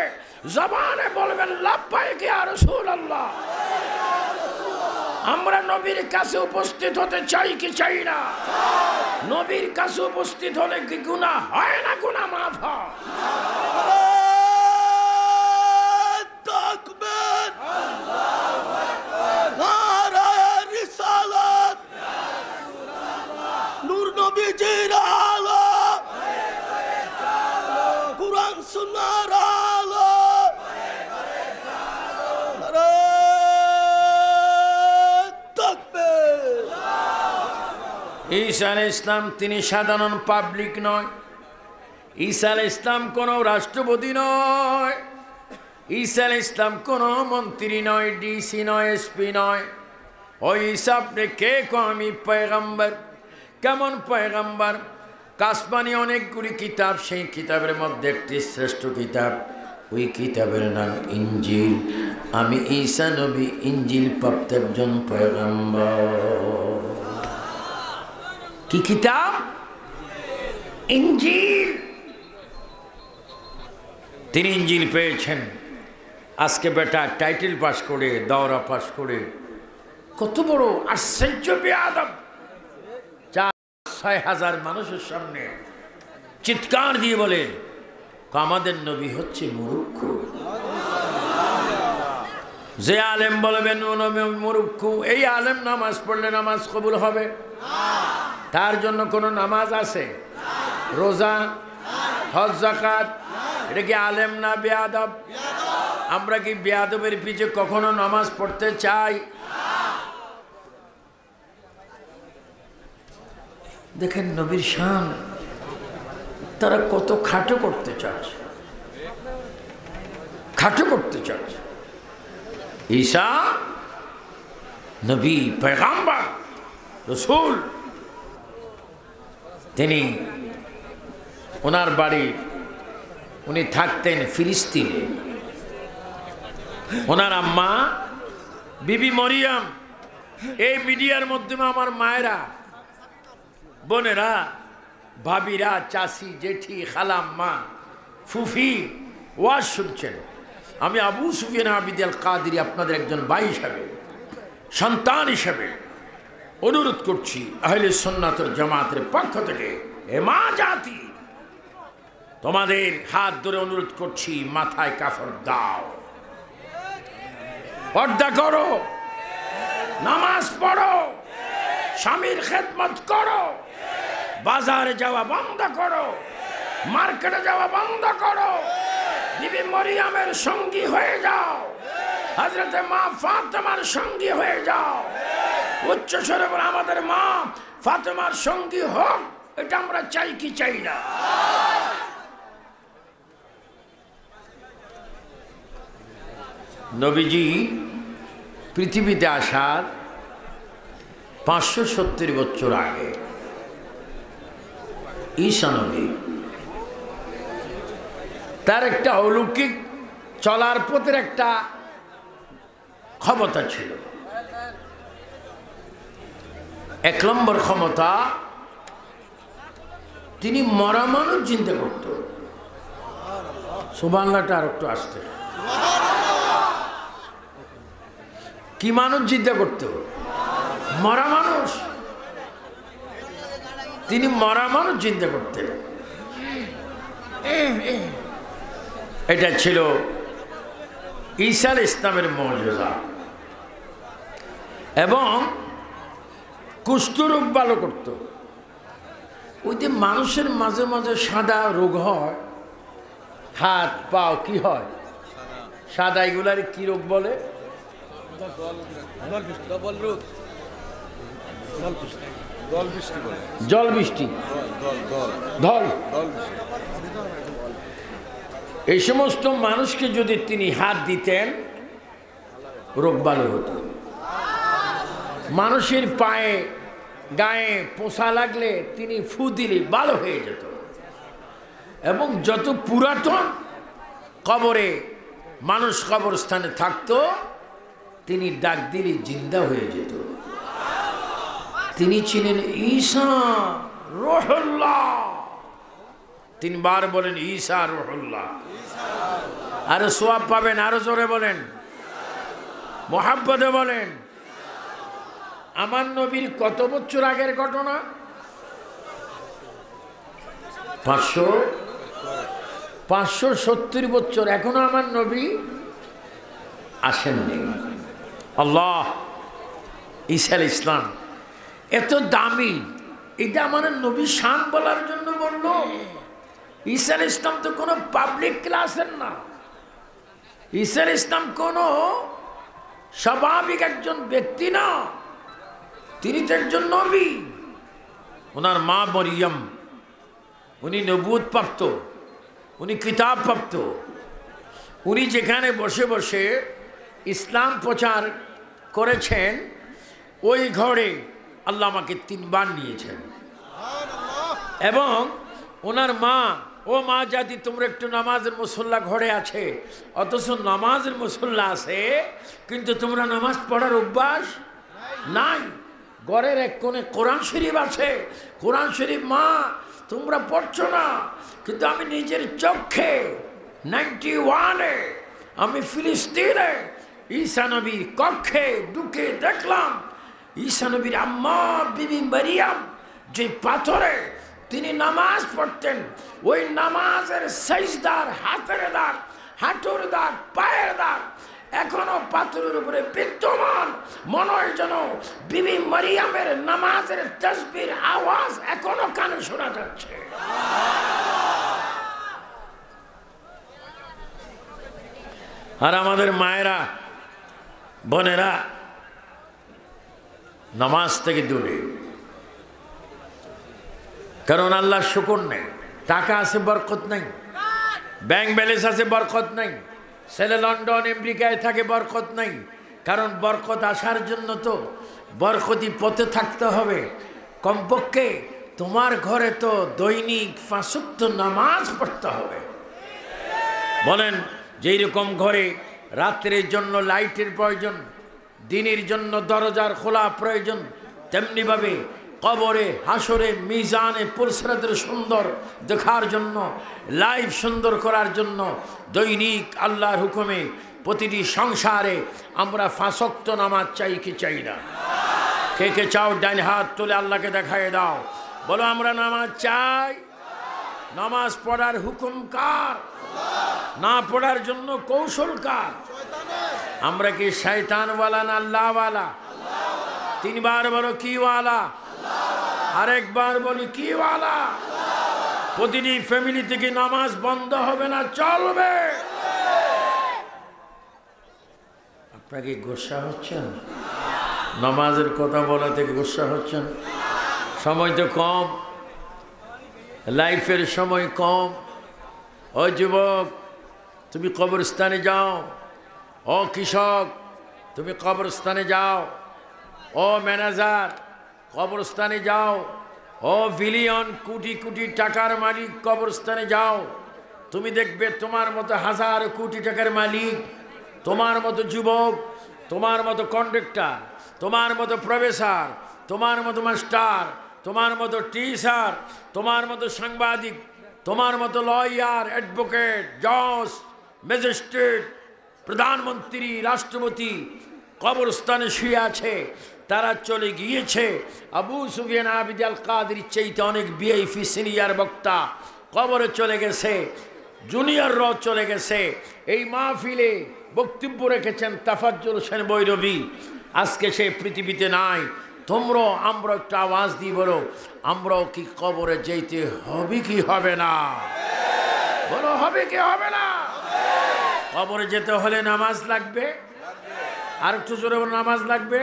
জবানে বলবেন লাব্বাইক ইয়া রাসূলুল্লাহ। আমরা নবীর কাছে উপস্থিত হতে চাই কি চাই না? নবীর কাছে উপস্থিত হলে কি গুনাহ হয় না? গুনাহ মাফ হয়। তাকবীর, আল্লাহু আকবার, নারায়ে রিসালাত, নূর নবীজির আলো, কুরআন সুন্নাহর আলো। ঈসা আলাইহিস ইসলাম তিনি সাধারণ পাবলিক নয়। ঈসা আলাইহিস ইসলাম কোনো রাষ্ট্রপতি নয়। ঈসা আলাইহিস ইসলাম কোনো মন্ত্রী নয়, ডিসি নয়, এসপি নয়। ওই ঈসা আপনি কে? আমি পয়গম্বর। কেমন পয়গম্বর? কাসমানি অনেকগুলি কিতাব, সেই কিতাবের মধ্যে একটি শ্রেষ্ঠ কিতাব, ওই কিতাবের নাম ইনজিল। আমি ঈসা নবী ইনজিল প্রাপ্ত একজন পয়গম্বর। কি কিতাব? ইনজিল। তিনি ইনজিল পেয়েছেন। আজকে বেটা টাইটেল পাস করে, দাওরা পাস করে, কত বড় আশ্চর্য বেয়াদব 4-6 হাজার মানুষের সামনে চিৎকার দিয়ে বলে আমাদের নবী হচ্ছে মূর্খ। যে আলেম বলবেন মুরুক্কু, এই আলেম নামাজ পড়লে নামাজ কবুল হবে? তার জন্য কোনো নামাজ আছে? রোজা, হজ, যাকাত, এটা কি আলেম না বেয়াদব? আমরা কি বেয়াদবের পিছে কখনো নামাজ পড়তে চাই? দেখেন নবীর শান, তারা কত খাটো করতে চাচ্ছে, খাটো করতে চাচ্ছে। ঈসা নবী, পয়গাম্বর, রসুল, তিনি ওনার বাড়ি, উনি থাকতেন ফিলিস্তিনে। ওনার আম্মা বিবি মরিয়ম, এই মিডিয়ার মাধ্যমে আমার মায়েরা, বোনেরা, ভাবিরা, চাচি, জেঠি, খালাম্মা, ফুফি ওয়াজ শুনছেন। আমি আবু সুফিয়ান আবিদ আল কাদেরী আপনাদের একজন ভাই হিসাবে, সন্তান হিসাবে অনুরোধ করছি আহলে সুন্নাত ওয়াল জামাতের পক্ষ থেকে, এ মা জাতি, তোমাদের হাত ধরে অনুরোধ করছি, মাথায় কাফড় দাও, পর্দা করো, নামাজ পড়ো, স্বামীর খেদমত করো, বাজারে যাওয়া বন্ধ করো, মার্কেটে যাওয়া বন্ধ করো, বিবি মরিয়মের সঙ্গী হয়ে যাও, হযরতে মা ফাতেমার সঙ্গী হয়ে যাও। উচ্চ স্বরে বলে, আমাদের মা ফাতেমার সঙ্গী হোক, এটা আমরা চাই কি চাই না? নবীজি পৃথিবীতে আসার 570 বছর আগে ঈসা নবী, তার একটা অলৌকিক চলার পথের একটা ক্ষমতা ছিল। 1 নম্বর ক্ষমতা, তিনি মরা মানুষ চিন্তা করত। সুবহানাল্লাহটা আর একটু আসতে, কি মানুষ চিন্তা করত? মরা মানুষ। তিনি মরা মানুষ চিন্তা করতেন। এটা ছিল ঈসা আলাইহিস ইসলামের মুজিজা। এবং কুষ্ঠরোগ ভালো করত। ওই যে মানুষের মাঝে মাঝে সাদা রোগ হয়, হাত পাও কি হয় সাদা, এগুলার কি রোগ বলে? জল বৃষ্টি, ধল। এই সমস্ত মানুষকে যদি তিনি হাত দিতেন, রোগ ভালো হতো। মানুষের পায়ে গায়ে পোষা লাগলে তিনি ফু দিলে ভালো হয়ে যেত। এবং যত পুরাতন কবরে মানুষ কবরস্থানে থাকতো, তিনি ডাক দিলে জিন্দা হয়ে যেত। তিনি ছিলেন ঈসা রুহুল্লাহ। 3 বার বলেন ঈসা রুহুল্লাহ। আরো সওয়াব পাবেন, আরো জোরে বলেন, মুহাব্বতে বলেন। আমার নবীর কত বছর আগের ঘটনা? 570 বছর। এখনো আমার নবী আসেননি। আল্লাহ, ঈসা আলাইহিস ইসলাম এত দামি, এটা আমার নবী শান বলার জন্য বলল। ঈসা আলাইহিস ইসলাম তো কোনো পাবলিক ক্লাসের না। ঈসা আলাইহিস ইসলাম কোনো স্বাভাবিক একজন ব্যক্তি না, তিনি তো একজন নবী। ওনার মা মরিয়ম, উনি নবুয়ত প্রাপ্ত, উনি কিতাব প্রাপ্ত। উনি যেখানে বসে বসে ইসলাম প্রচার করেছেন, ওই ঘরে আল্লাহ আমাকে 3 বার নিয়েছেন। এবং ওনার মা, ও মা জাতি, তোমরা একটু নামাজের মুসল্লা ঘরে আছে, অথচ নামাজের মুসল্লা আছে, কিন্তু তোমরা নামাজ পড়ার অভ্যাস নাই। ঘরের এক কোণে কোরআন শরীফ আছে, কোরআন শরীফ মা তোমরা পড়ছো না, কিন্তু আমি নিজের চোখে 91-এ আমি ফিলিস্তিনে ঈসা নবীর কক্ষে ঢুকে দেখলাম ঈসা নবীর আম্মা বিবি মরিয়ম যে পাথরে তিনি নামাজ পড়তেন, ওই নামাজের সিজদার হাতের দাগ, হাঁটুর দাগ, পায়ের দাগ এখনো পাথর রাসূলের উপরে বিদ্যমান, মনে হয় যেন বিবি মারিয়ামের নামাজের তাসবির আওয়াজ এখনো কানে শোনা যাচ্ছে। আর আমাদের মায়েরা বোনেরা নামাজ থেকে দূরে, কারণ আল্লাহর শুকর নেই, টাকা আছে বরকত নাই, ব্যাংক ব্যালেন্স আছে বরকত নাই, ছেলে লন্ডন আমেরিকায় থাকে বরকত নাই। কারণ বরকত আসার জন্য তো বরকতি পথে থাকতে হবে। কমপক্ষে তোমার ঘরে তো দৈনিক 5 ওয়াক্ত নামাজ পড়তে হবে। বলেন, যেই রকম ঘরে রাত্রের জন্য লাইটের প্রয়োজন, দিনের জন্য দরজার খোলা প্রয়োজন, তেমনিভাবে কবরে, হাসরে, মিজানে, পুরসরাতের সুন্দর দেখার জন্য, লাইফ সুন্দর করার জন্য দৈনিক আল্লাহর হুকুমে প্রতিটি সংসারে আমরা 5 ওয়াক্ত নামাজ চাই কি চাই না? কে কে চাও ডান হাত তুলে আল্লাহকে দেখায় দাও, বলো আমরা নামাজ চাই। নামাজ পড়ার হুকুম কার? না পড়ার জন্য কৌশল কার? আমরা কি শয়তানওয়ালা না আল্লাহওয়ালা? 3 বার বলো কি ওয়ালা, আরেকবার বলি কি ওয়ালা? প্রতিটি ফ্যামিলি থেকে নামাজ বন্ধ হবে না, চলবে। আপনাকে গোসা হচ্ছেন? নামাজের কথা বলা থেকে গোসা হচ্ছেন? সময় তো কম, লাইফের সময় কম। ও যুবক, তুমি কবরস্থানে যাও। ও কৃষক, তুমি কবরস্থানে যাও। ও ম্যানেজার, কবরস্থানে যাও। ও বিলিয়ন কোটি কোটি টাকার মালিক, কবরস্থানে যাও। তুমি দেখবে তোমার মতো হাজার কোটি টাকার মালিক, তোমার মতো যুবক, তোমার মতো কন্ডাক্টর, তোমার মতো প্রফেসর, তোমার মতো মাস্টার, তোমার মতো টিচার, তোমার মতো সাংবাদিক, তোমার মতো লয়ার, অ্যাডভোকেট, জজ, ম্যাজিস্ট্রেট, প্রধানমন্ত্রী, রাষ্ট্রপতি কবরস্থানে শুয়ে আছে। তারা চলে গিয়েছে। আবু সুফিয়ান আবিদ আল কাদের চাইতে অনেক ভিআইপি সিনিয়র বক্তা কবরে চলে গেছে, জুনিয়ররাও চলে গেছে। এই মাহফিলে বক্তব্য রেখেছেন তাফাজ্জুল হোসেন বৈরবী, আজকে সে পৃথিবীতে নাই। তোমরা আমরা একটা আওয়াজ দিই, বলো আমরাও কি কবরে যেতে হবে কি হবে না? বলো হবে কি হবে না? কবরে যেতে হলে নামাজ লাগবে, আর একটু জোরে নামাজ লাগবে,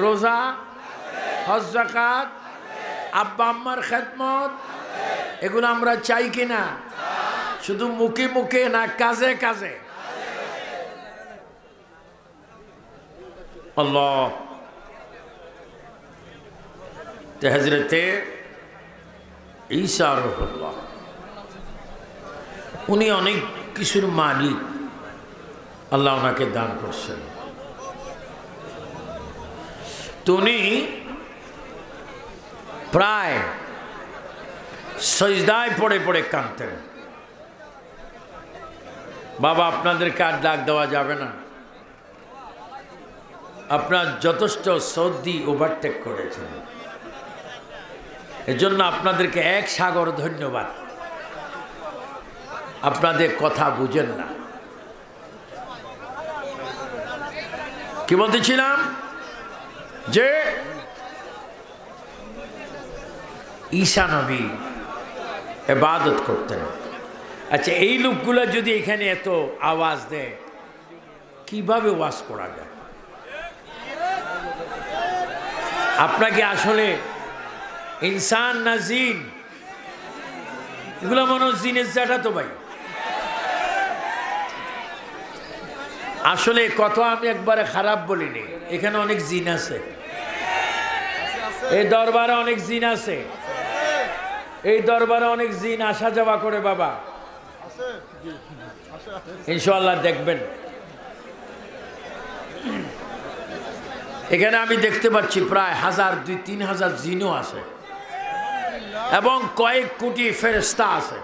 রোজা, হজ, যাকাত, আব্বা আম্মার খেদমত, এগুলো আমরা চাই কিনা? শুধু মুখে মুখে না, কাজে কাজে? আল্লাহ। হযরতে ঈসা রূহুল্লাহ, উনি অনেক কিছুর মালিক, আল্লাহ ওনাকে দান করছেন। তো উনি প্রায় সজদায় পড়ে পড়ে কাঁদতেন। বাবা, আপনাদেরকে আর ডাক দেওয়া যাবে না, আপনার যথেষ্ট সর্দি ওভারটেক করেছেন, এজন্য আপনাদেরকে 1 সাগর ধন্যবাদ। আপনাদের কথা বুঝেন না। কি বলতেছিলাম? যে ঈসা নবী ইবাদত করতেন। আচ্ছা, এই লোকগুলো যদি এখানে এত আওয়াজ দেয়, কিভাবে ওয়াজ করা যায়? আপনাকে আসলে ইনসান না জিন? এগুলো মনে জিনের জায়গা তো ভাই। আসলে কথা আমি একবারে খারাপ বলিনি, এখানে অনেক জিন আছে, এই দরবারে অনেক জিন আছে, এই দরবারে অনেক জিন আসা যাওয়া করে বাবা, ইনশাআল্লাহ দেখবেন। এখানে আমি দেখতে পাচ্ছি প্রায় 1000, 2000-3000 জিনও আছে, এবং কয়েক কোটি ফেরেশতা আছে,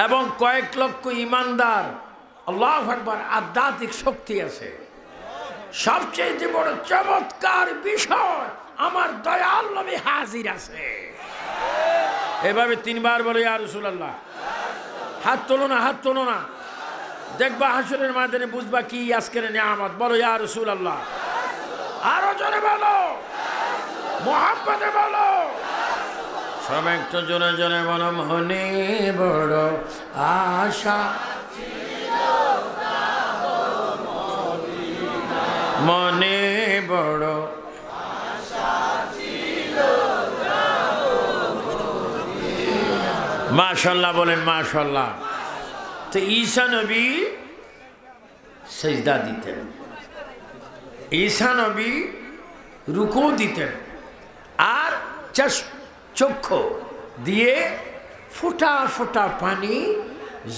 এবং কয়েক লক্ষ ইমানদার, আল্লাহু আকবার, আধ্যাত্মিক শক্তি আছে। সবচেয়ে বড় চমৎকার বিষয়, আমার দয়াল নবী হাজির আছে। এভাবে 3 বার বলে ইয়া রাসূলুল্লাহ। হাত তোলো না, হাত তোলো না। দেখবা হাসরের ময়দানে বুঝবা কি আজকের নিয়ামত। বলো ইয়া রাসূলুল্লাহ, আরো জোরে বলো, মুহাব্বতে বলো, সব একটু জোরে জোরে বলো। মনে বড় আশা, মনে বড় মাশাআল্লাহ বলেন মাশাআল্লাহ। তো ঈসা নবী সেজদা দিতেন, ঈসা নবী রুকু দিতেন, আর চক্ষু দিয়ে ফোঁটা ফোঁটা পানি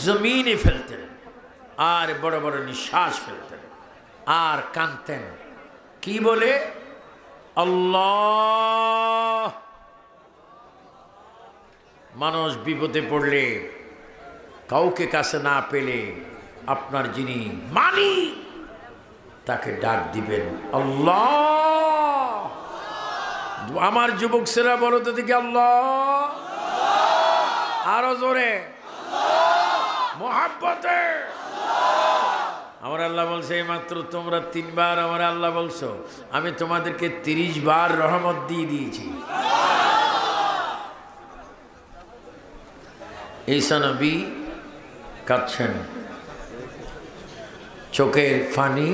জমিনে ফেলতেন, আর বড় বড় নিঃশ্বাস ফেলতেন, আর কাঁদতেন। কি বলে? আল্লাহ। মানুষ বিপদে পড়লে, কাউকে কাছে না পেলে আপনার যিনি মালিক তাকে ডাক দিবেন আল্লাহ। আমার যুবক ছেলেরা বলো তো দেখি আল্লাহ, আরো জোরে, মোহাব্বতে। আমার আল্লাহ বলছে মাত্র তোমরা 3 বার আমার আল্লাহ বলছো, আমি তোমাদেরকে 30 বার রহমত দিয়ে দিয়েছি। ঈসা নবী কাঁদছেন, চোখের পানি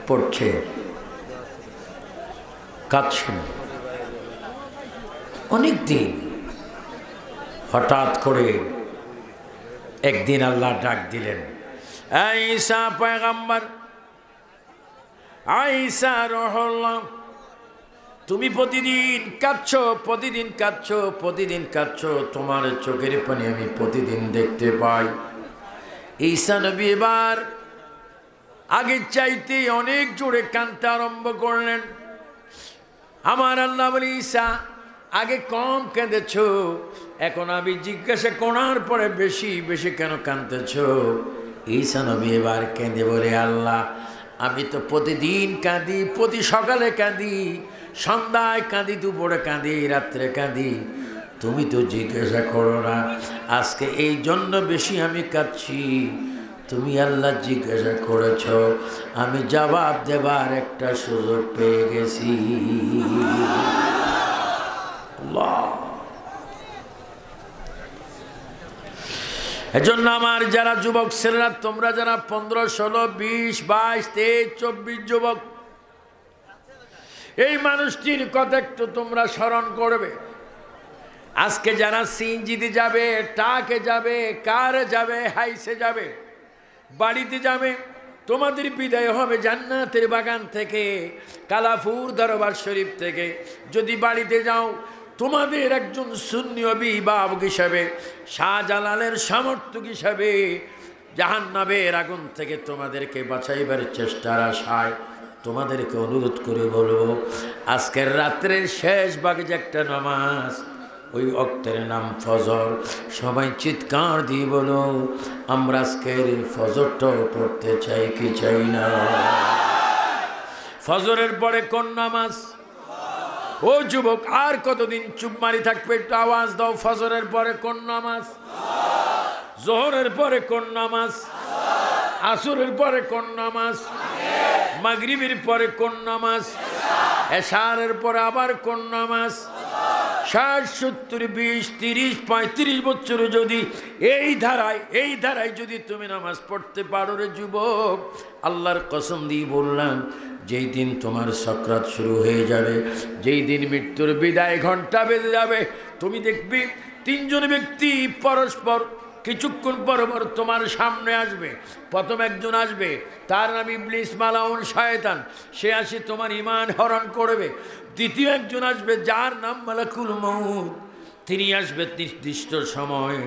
পড়ছে, কাঁদছেন অনেক দিন। হঠাৎ করে একদিন আল্লাহ ডাক দিলেন, ঈসা পয়গম্বর, ঈসা রুহুল্লাহ, তুমি প্রতিদিন কাঁদছো, প্রতিদিন কাঁদছো, প্রতিদিন কাঁদছো, তোমার চোখের পানি আমি প্রতিদিন দেখতে পাই। ঈসা নবী এবার আগের চাইতে অনেক জোরে কাঁদতে আরম্ভ করলেন। আমার আল্লাহ বলি, ঈসা আগে কম কেঁদেছ, এখন আমি জিজ্ঞাসা করার পরে বেশি বেশি কেন কাঁদতেছ? ঈসা নবী এবার কেঁদে বলে, আল্লাহ আমি তো প্রতিদিন কাঁদি, প্রতি সকালে কাঁদি, সন্ধ্যায় কাঁদি, দুপুরে কাঁদি, রাত্রে কাঁদি, তুমি তো জিজ্ঞাসা করো না। আজকে এই জন্য বেশি আমি কাঁদছি, তুমি আল্লাহ জিজ্ঞাসা করেছ, আমি জবাব দেবার একটা সুযোগ পেয়ে গেছি। আল্লাহ, এজন্য আমার যারা যুবক ছেলেরা, তোমরা যারা 15, 16, 20, 22, 23, 24 যুবক, এই মানুষটির কথা একটু তোমরা স্মরণ করবে। আজকে যারা সিএনজিতে যাবে, ট্রাকে যাবে, কারে যাবে, হাইসে যাবে, বাড়িতে যাবে, তোমাদের বিদায় হবে জান্নাতের বাগান থেকে, কালাফুর দরবার শরীফ থেকে। যদি বাড়িতে যাও, তোমাদের একজন সুন্নি অভিভাবক হিসাবে, শাহজালালের সমর্থক হিসাবে জাহান্নামের আগুন থেকে তোমাদেরকে বাঁচাইবার চেষ্টার আশায় তোমাদেরকে অনুরোধ করে বলবো, আজকের রাত্রের শেষ ভাগে যে একটা নামাজ, ওই ওয়াক্তের নাম ফজর। সবাই চিৎকার দিয়ে বলো, আমরা আজকের ফজরটাও পড়তে চাই কি চাই না? ফজরের পরে কোন নামাজ? ও যুবক, আর কতদিন চুপ মারি থাকবে? একটু আওয়াজ দাও। ফজরের পরে কোন নামাজ? জোহরের পরে কোন নামাজ? আসরের পরে কোন নামাজ? মাগরিবের পরে কোন নামাজ? এশারের পরে আবার কোন নামাজ? 60, 70, 20, 30, 35 বছর যদি এই ধারায় যদি তুমি নামাজ পড়তে পারো রে যুবক, আল্লাহর কসম দিয়ে বললাম, যেই দিন তোমার সাকরাত শুরু হয়ে যাবে, যেই দিন মৃত্যুর বিদায় ঘন্টা বেজে যাবে, তুমি দেখবি 3 জন ব্যক্তি পরস্পর কিছুক্ষণ পর পর তোমার সামনে আসবে। প্রথম একজন আসবে, তার নাম ইবলিস মালাউন শয়তান, সে আসে তোমার ঈমান হরণ করবে। দ্বিতীয় একজন আসবে, যার নাম মালাকুল মউত, তিনি আসবে নির্দিষ্ট সময়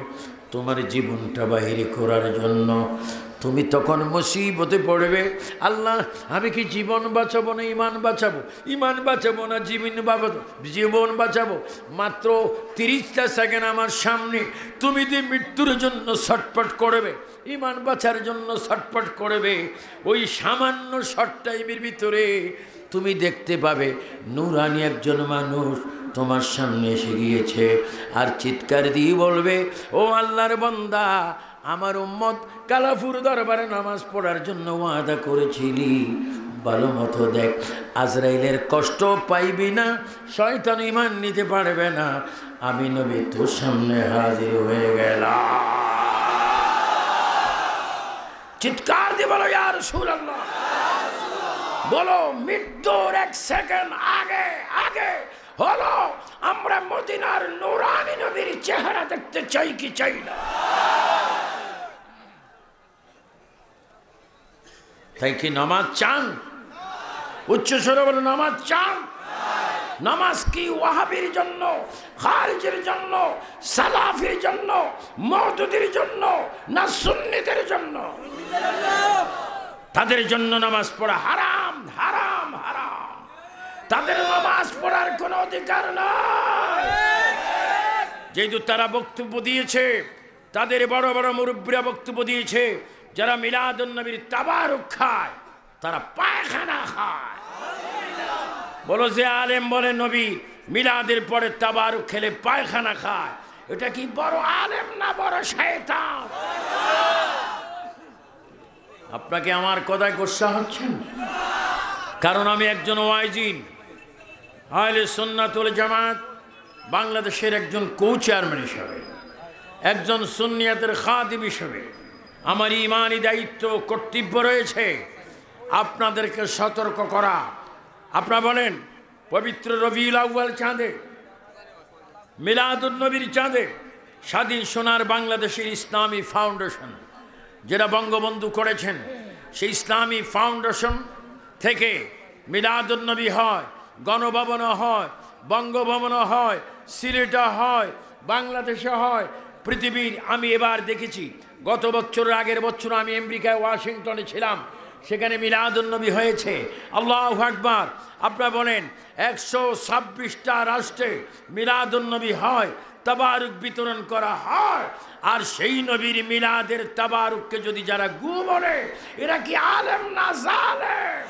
তোমার জীবনটা বাহির করার জন্য। তুমি তখন মুসিবতে পড়বে, আল্লাহ আমি কি জীবন বাঁচাবো না ঈমান বাঁচাবো? ঈমান বাঁচাবো না জীবন বাঁচাবো? মাত্র 30টা সেকেন্ড আমার সামনে তুমি যে মৃত্যুর জন্য ছটফট করবে, ঈমান বাঁচার জন্য ছটফট করবে, ওই সামান্য শর্ট টাইমের ভিতরে তুমি দেখতে পাবে নূরানি একজন মানুষ তোমার সামনে এসে গিয়েছে, আর চিৎকার দিয়ে বলবে, ও আল্লাহর বান্দা, আমার উম্মত কালাফুর দরবারে নামাজ পড়ার জন্য ওয়াদা করেছিলি, ভালো মতো দেখ, আজরাইলের কষ্ট পাইবি না, শয়তান ঈমান নিতে পারবে না। আমি নবী তোর সামনে হাজির হয়ে গেলাম। চিৎকার দিয়ে বলো ইয়া রাসূলুল্লাহ। বলো মৃত্যুর 1 সেকেন্ড আগে আগে হলো আমরা মদিনার নূরানী নবীর চেহারা দেখতে চাই কি চাই না? তাই কি নামাজ চান? উচ্চ স্বরে বলে নামাজ চান? নামাজ কি ওয়াহাবির জন্য, খারিজের জন্য, সালাফির জন্য, মওদুদির জন্য না সুন্নিদের জন্য? তাদের জন্য নামাজ পড়া হারাম, হারাম, হারাম। তাদের নামাজ পড়ার কোনো অধিকার নাই। যেহেতু তারা বক্তব্য দিয়েছে, তাদের বড় বড় মুরব্বীরা বক্তব্য দিয়েছে, যারা মিলাদুন নবীর তাবারুক খায় তারা পায়খানা খায়। বলো যে আলেম বলে নবী মিলাদের পরে তাবারুক খেলে পায়খানা খায়, এটা কি বড় আলেম না বড় শয়তান? আপনাকে আমার কথায় গোসা হচ্ছেন? কারণ আমি একজন ওয়াইজিন, আহলে সুন্নাত ওয়াল জামাত বাংলাদেশের একজন কো চেয়ারম্যান হিসাবে, একজন সুন্নিয়াতের খাদিম হিসাবে আমার ইমানি দায়িত্ব কর্তব্য রয়েছে আপনাদেরকে সতর্ক করা। আপনারা বলেন পবিত্র রবিউল আউয়াল চাঁদে, মিলাদুন নবীর চাঁদে স্বাধীন সোনার বাংলাদেশের ইসলামী ফাউন্ডেশন যেটা বঙ্গবন্ধু করেছেন, সেই ইসলামী ফাউন্ডেশন থেকে মিলাদুন নবী হয়, গণভবন হয়, বঙ্গভবন হয়, সিলেটে হয়, বাংলাদেশে হয়, পৃথিবীর। আমি এবার দেখেছি, গত বছরের আগের বছর আমি আমেরিকায় ওয়াশিংটনে ছিলাম, সেখানে মিলাদুন নবী হয়েছে। আল্লাহু আকবার। আপনারা বলেন 126টা রাষ্ট্রে মিলাদুন নবী হয়, তাবারুক বিতরণ করা হয়। আর সেই নবীর মিলাদের তাবারুককে যদি যারা গু বলে, এরা কি আলেম না জালেম?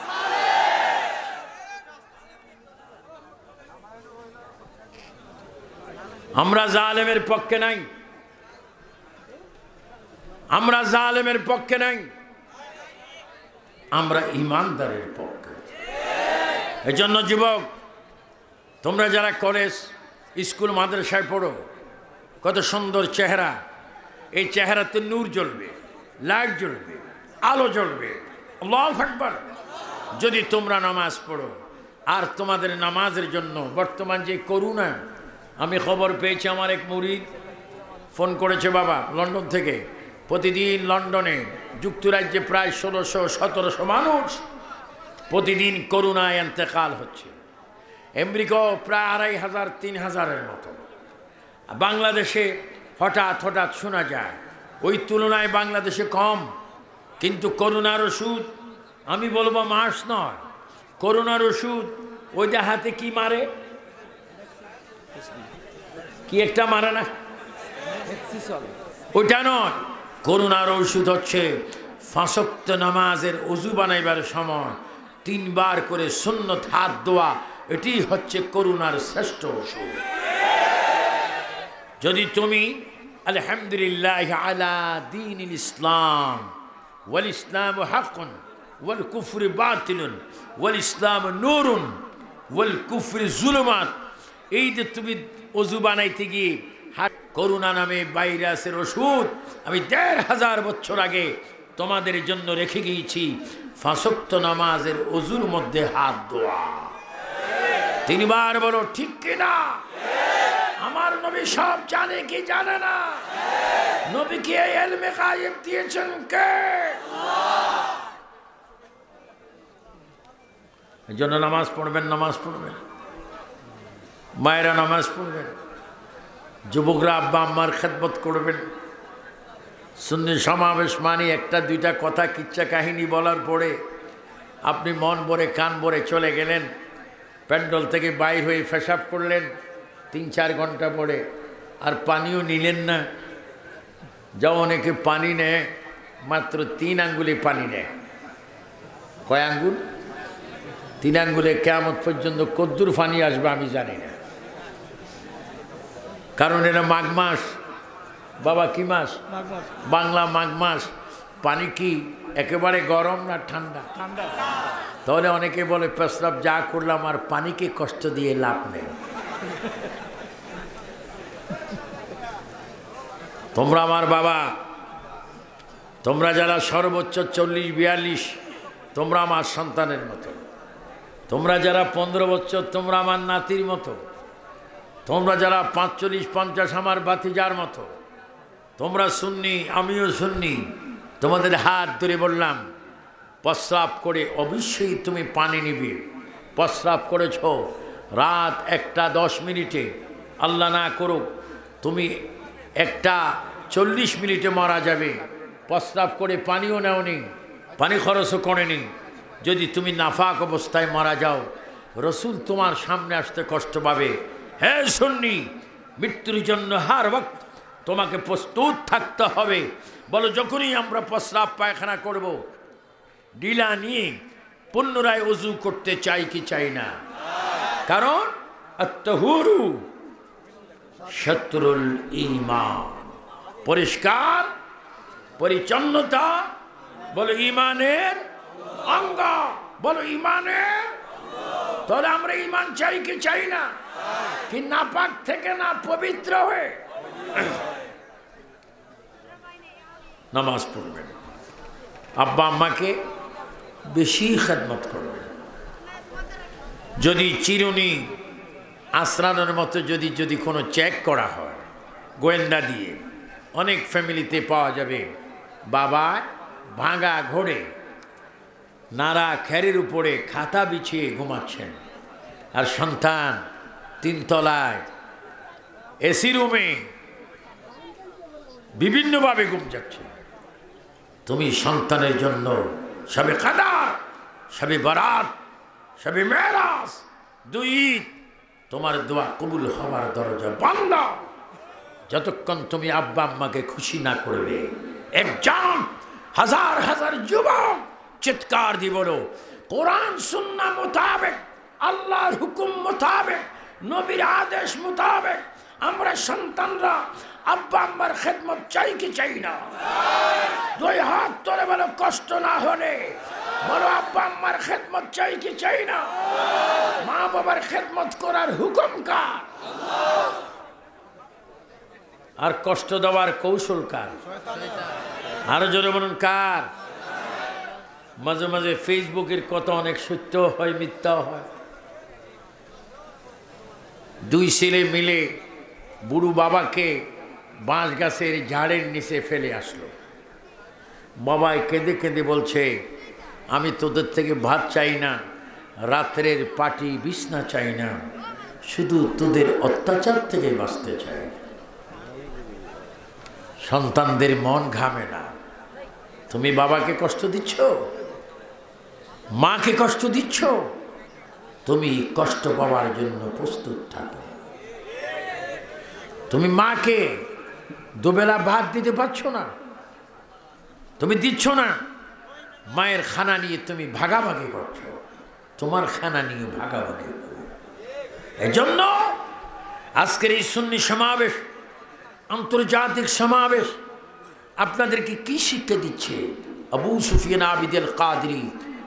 আমরা জালেমের পক্ষে নাই, আমরা জালেমের পক্ষে নাই, আমরা ইমানদারের পক্ষে। এজন্য যুবক, তোমরা যারা কলেজ স্কুল মাদ্রাসায় পড়ো, কত সুন্দর চেহারা, এই চেহারাতে নূর জ্বলবে, লাইট জ্বলবে, আলো জ্বলবে। আল্লাহু আকবার। যদি তোমরা নামাজ পড়ো, আর তোমাদের নামাজের জন্য বর্তমান যে করুণা, আমি খবর পেয়েছি, আমার এক মুরিদ ফোন করেছে বাবা লন্ডন থেকে, প্রতিদিন লন্ডনে যুক্তরাজ্যে প্রায় 1600-1700 মানুষ প্রতিদিন করোনায় ইন্তেকাল হচ্ছে। আমেরিকাও প্রায় 2500-3000-এর মতো। বাংলাদেশে হঠাৎ হঠাৎ শোনা যায়, ওই তুলনায় বাংলাদেশে কম। কিন্তু করোনার ওষুধ, আমি বলবো মাস নয়, করোনার ওষুধ ওই যে হাতে কি মারে, কি একটা মারে না, ওইটা নয়। করোনার ওষুধ হচ্ছে 5 ওয়াক্ত নামাজের ওযু বানাইবার সময় 3 বার করে সুন্নত হাত দোয়া, এটি হচ্ছে করোনার শ্রেষ্ঠ ওষুধ। যদি তুমি আলহামদুলিল্লাহ আলা দীনিল ইসলাম ওয়াল ইসলামু হাক্কুন ওয়াল কুফরু বাতিলুন ওয়াল ইসলামু নূরুন ওয়াল কুফরু যুলুমাত, এই যে তুমি ওযু বানাইতে গিয়ে করোনা নামে ভাইরাসের ওষুধ আমি 1500 বছর আগে তোমাদের জন্য রেখে গিয়েছি। 5 ওয়াক্ত নামাজের ওযুর মধ্যে হাত দোয়া। 3 বার বলো ঠিক কিনা? আমার নবী সব জানে কি জানে না? নবীকে এই ইলমে গায়েব দিয়েছেন কে? এজন্য নামাজ পড়বেন, নামাজ পড়বেন, মায়েরা নামাজ পড়বেন, যুবকরা আব্বা আম্মার খেদমত করবেন। সুন্নি সমাবেশ মানে 1-2টা কথা কিচ্ছা কাহিনী বলার পরে আপনি মন ভরে কান ভরে চলে গেলেন, প্যান্ডল থেকে বাইর হয়ে পেশাব করলেন 3-4 ঘন্টা পরে, আর পানিও নিলেন না। যাও অনেকে পানি নেয়, মাত্র 3 আঙ্গুলে পানি নেয়। কয় আঙ্গুল? 3 আঙ্গুলে। কিয়ামত পর্যন্ত কদ্দুর পানি আসবে আমি জানি না, কারণ এটা মাঘ মাস, বাবা কি মাস? বাংলা মাঘ মাস। পানি কি একেবারে গরম না ঠান্ডা? তাহলে অনেকে বলে প্রস্রাব যা করলাম আর পানিকে কষ্ট দিয়ে লাভ নেই। তোমরা আমার বাবা, তোমরা যারা সর্বোচ্চ 40-42, তোমরা আমার সন্তানের মতো। তোমরা যারা 15 বছর, তোমরা আমার নাতির মতো। তোমরা যারা 45-50 আমার ভাতিজার মতো। তোমরা সুন্নি, আমিও সুন্নি। তোমাদের হাত ধরে বললাম, প্রস্রাব করে অবশ্যই তুমি পানি নিবে। প্রস্রাব করেছ রাত 1:10 আল্লাহ না করুক তুমি 1:40 মারা যাবে। প্রস্রাব করে পানিও নেওনি, পানি খরচও করেনি। যদি তুমি নাফাক অবস্থায় মারা যাও, রসুল তোমার সামনে আসতে কষ্ট পাবে। হ্যাঁ সুন্নি, মৃত্যুর জন্য হার ওয়াক্ত তোমাকে প্রস্তুত থাকতে হবে। বলো, যখনই আমরা প্রস্রাব পায়খানা করব, ডিলা নিয়ে পুনরায় ওযু করতে চাই কি চাই না? কারণ আত-তাহুরু শাতরুল ঈমান, পরিষ্কার পরিচ্ছন্নতা বলো ঈমানের অঙ্গ। বলো ঈমানের। তাহলে আমরা ঈমান চাই কি চাই না? কি নাপাক থেকে না পবিত্র হয়ে নামাজ পড়বেন। আব্বা আম্মাকে বেশি খেদমত করবেন। যদি চিরুনি আশ্রানোর মতো যদি কোনো চেক করা হয় গোয়েন্দা দিয়ে, অনেক ফ্যামিলিতে পাওয়া যাবে বাবা ভাঙা ঘোড়ে নাড়া খেরের উপরে খাতা বিছিয়ে ঘুমাচ্ছেন, আর সন্তান 3 তলায় এসি রুমে বিভিন্নভাবে ঘুম যাচ্ছে। তুমি সন্তানের জন্য সবে কাদার, সবে বারাত, সবে মেরাজ, 2 ঈদ তোমার দোয়া কবুল হওয়ার দরজা বন্ধ যতক্ষণ তুমি আব্বা আম্মাকে খুশি না করবে। একজন হাজার হাজার যুবক চিৎকার দিয়ে বলো, কোরআন সুন্নাহ মোতাবেক, আল্লাহর হুকুম মোতাবেক, নবীর আদেশ মোতাবেক আমরা সন্তানরা আব্বা আম্মার খেদমত চাই কি চাই না? 2 হাত তুলে বলো, কষ্ট না হলে বলো আব্বা আম্মার খেদমত চাই কি চাই না? মা বাবার খেদমত করার হুকুম কার? আর কষ্ট দেওয়ার কৌশল কার? আরো জোরে বলুন কার? মাঝে মাঝে ফেসবুকের কথা অনেক সত্য হয়, মিথ্যা হয়। 2 ছেলে মিলে বুড়ো বাবাকে বাঁশ গাছের ঝাড়ের নিচে ফেলে আসলো। বাবাই কেঁদে কেঁদে বলছে, আমি তোদের থেকে ভাত চাই না, রাত্রের পাটি বিছনা চাই না, শুধু তোদের অত্যাচার থেকে বাঁচতে চাই। সন্তানদের মন ঘামে না। তুমি বাবাকে কষ্ট দিচ্ছ, মাকে কষ্ট দিচ্ছ, তুমি কষ্ট পাওয়ার জন্য প্রস্তুত থাকো। তুমি মাকে দুবেলা ভাত দিতে পারছো না, তুমি দিচ্ছ না, মায়ের খানা নিয়ে তুমি ভাগাভাগি করছো, তোমার খানা নিয়ে ভাগাভাগি করো। এজন্য আজকের এই সুন্নি সমাবেশ, আন্তর্জাতিক সমাবেশ আপনাদেরকে কি শিক্ষা দিচ্ছে? আবু সুফিয়ান আবিদ আল কাদরি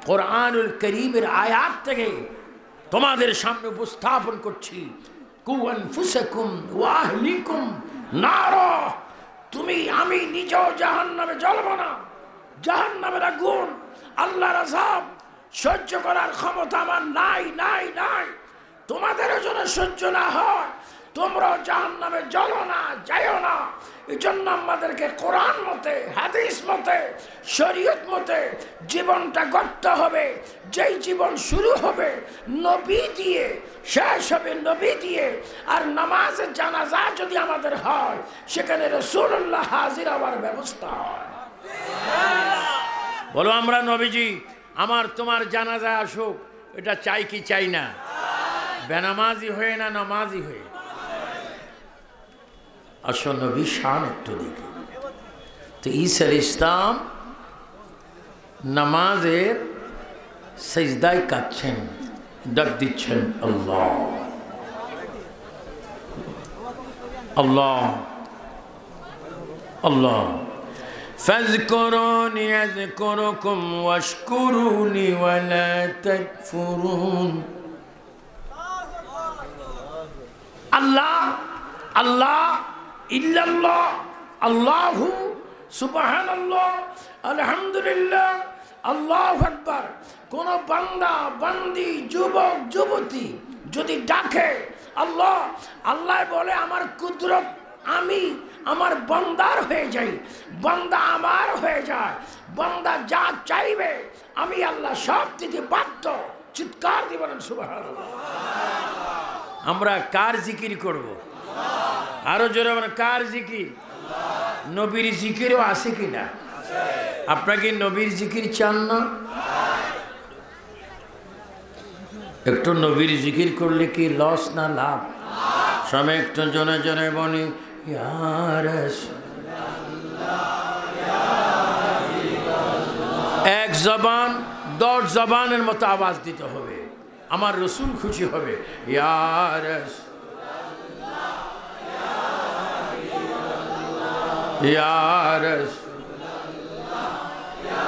কোরআনুল কারীমের আয়াত থেকে তোমাদের সামনে উপস্থাপন করছি। কু আনফুসাকুম ওয়া আহলিকুম নারা, তুমি আমি নিজেও জাহান্নামে জ্বলব না। জাহান্নামের আগুন, আল্লাহর আযাব সহ্য করার ক্ষমতা আমার নাই নাই নাই। তোমাদেরও যেন সহ্য না হয়, তোমরাও জাহান্নামে জ্বলো না, যাইও না। এই জন্য আমাদেরকে কোরআন মতে, হাদিস মতে, শরীয়ত মতে জীবনটা গড়তে হবে। যেই জীবন শুরু হবে নবী দিয়ে, শেষ হবে নবী দিয়ে। আর নামাজের জানাজা যদি আমাদের হয়, সেখানে রাসূলুল্লাহ হাজির হওয়ার ব্যবস্থা হয়। বলো আমরা নবীজি আমার তোমার জানাজা আসুক, এটা চাই কি চাই না? বেনামাজি হয়ে না নামাজি হয়ে? আসল নবী শান একটু দেখি তো। ঈসা আলাইহিস সালাম নামাজের সিজদায় কাঁদছেন, ডাক দিচ্ছেন আল্লাহ আল্লাহ। আল্লাহ ফাযকুরুনি আযকুরুকুম ওয়াশকুরুনি ওয়া লা তাকফুরুন। আল্লাহ আল্লাহ ইল্লাল্লাহ আল্লাহু সুবহানাল্লাহ আলহামদুলিল্লাহ আল্লাহু আকবার। কোন বান্দা বান্দি যুবক যুবতী যদি ডাকে আল্লাহ, আল্লাহ বলে আমার কুদরত আমি আমার বান্দার হয়ে যাই, বান্দা আমার হয়ে যায়, বান্দা যা চাইবে আমি আল্লাহ সব দিতে বাধ্য। চিৎকার দিয়ে বলেন সুবহানাল্লাহ। আমরা কার জিকির করব? আরো জোরে বলেন কার জিকির? নবীর জিকিরও আছে কিনা? আপনারা কি নবীর জিকির চান না? একটু নবীর জিকির করলে কি লস না লাভ? সবাই একটু জনে জনে বলি ইয়া রাসূলুল্লাহ। এক জবান 10 জবানের মতো আওয়াজ দিতে হবে, আমার রসুল খুশি হবে। ইয়া রাসূলুল্লাহ ইয়া রাসূলুল্লাহ ইয়া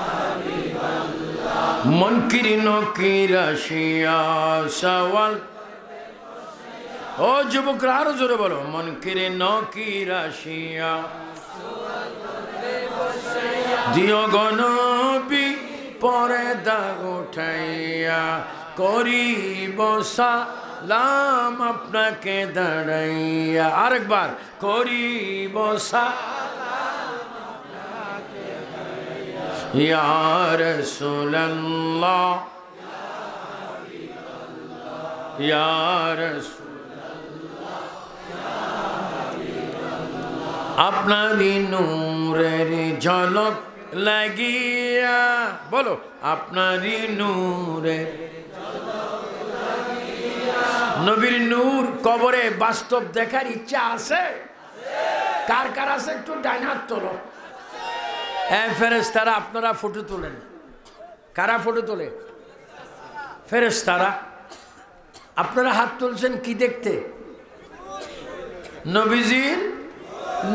হাবিবাল্লাহ। মুনকির নকির আসিয়া সওয়াল। ও যুবকরা আরো জোরে বলো, মুনকির নকির আসিয়া দিও গো নবী পর্দা উঠাইয়া, করিব সালাম আপনাকে দাঁড়াইয়া। আরেকবার করিব সালাম ইয়া রাসূলুল্লাহ ইয়া রাসূলুল্লাহ আপনারই নূরের ঝলক লাগিয়া। বলো আপনারই নূরের। নবীর নূর কবরে বাস্তব দেখার ইচ্ছা আছে? কার কার আছে একটু ডান হাত তোলো। ফেরেশতারা আপনারা ফটো তোলেন। কারা ফটো তোলে? ফেরেশতারা। আপনারা হাত তুলছেন কি দেখতে? নবীজির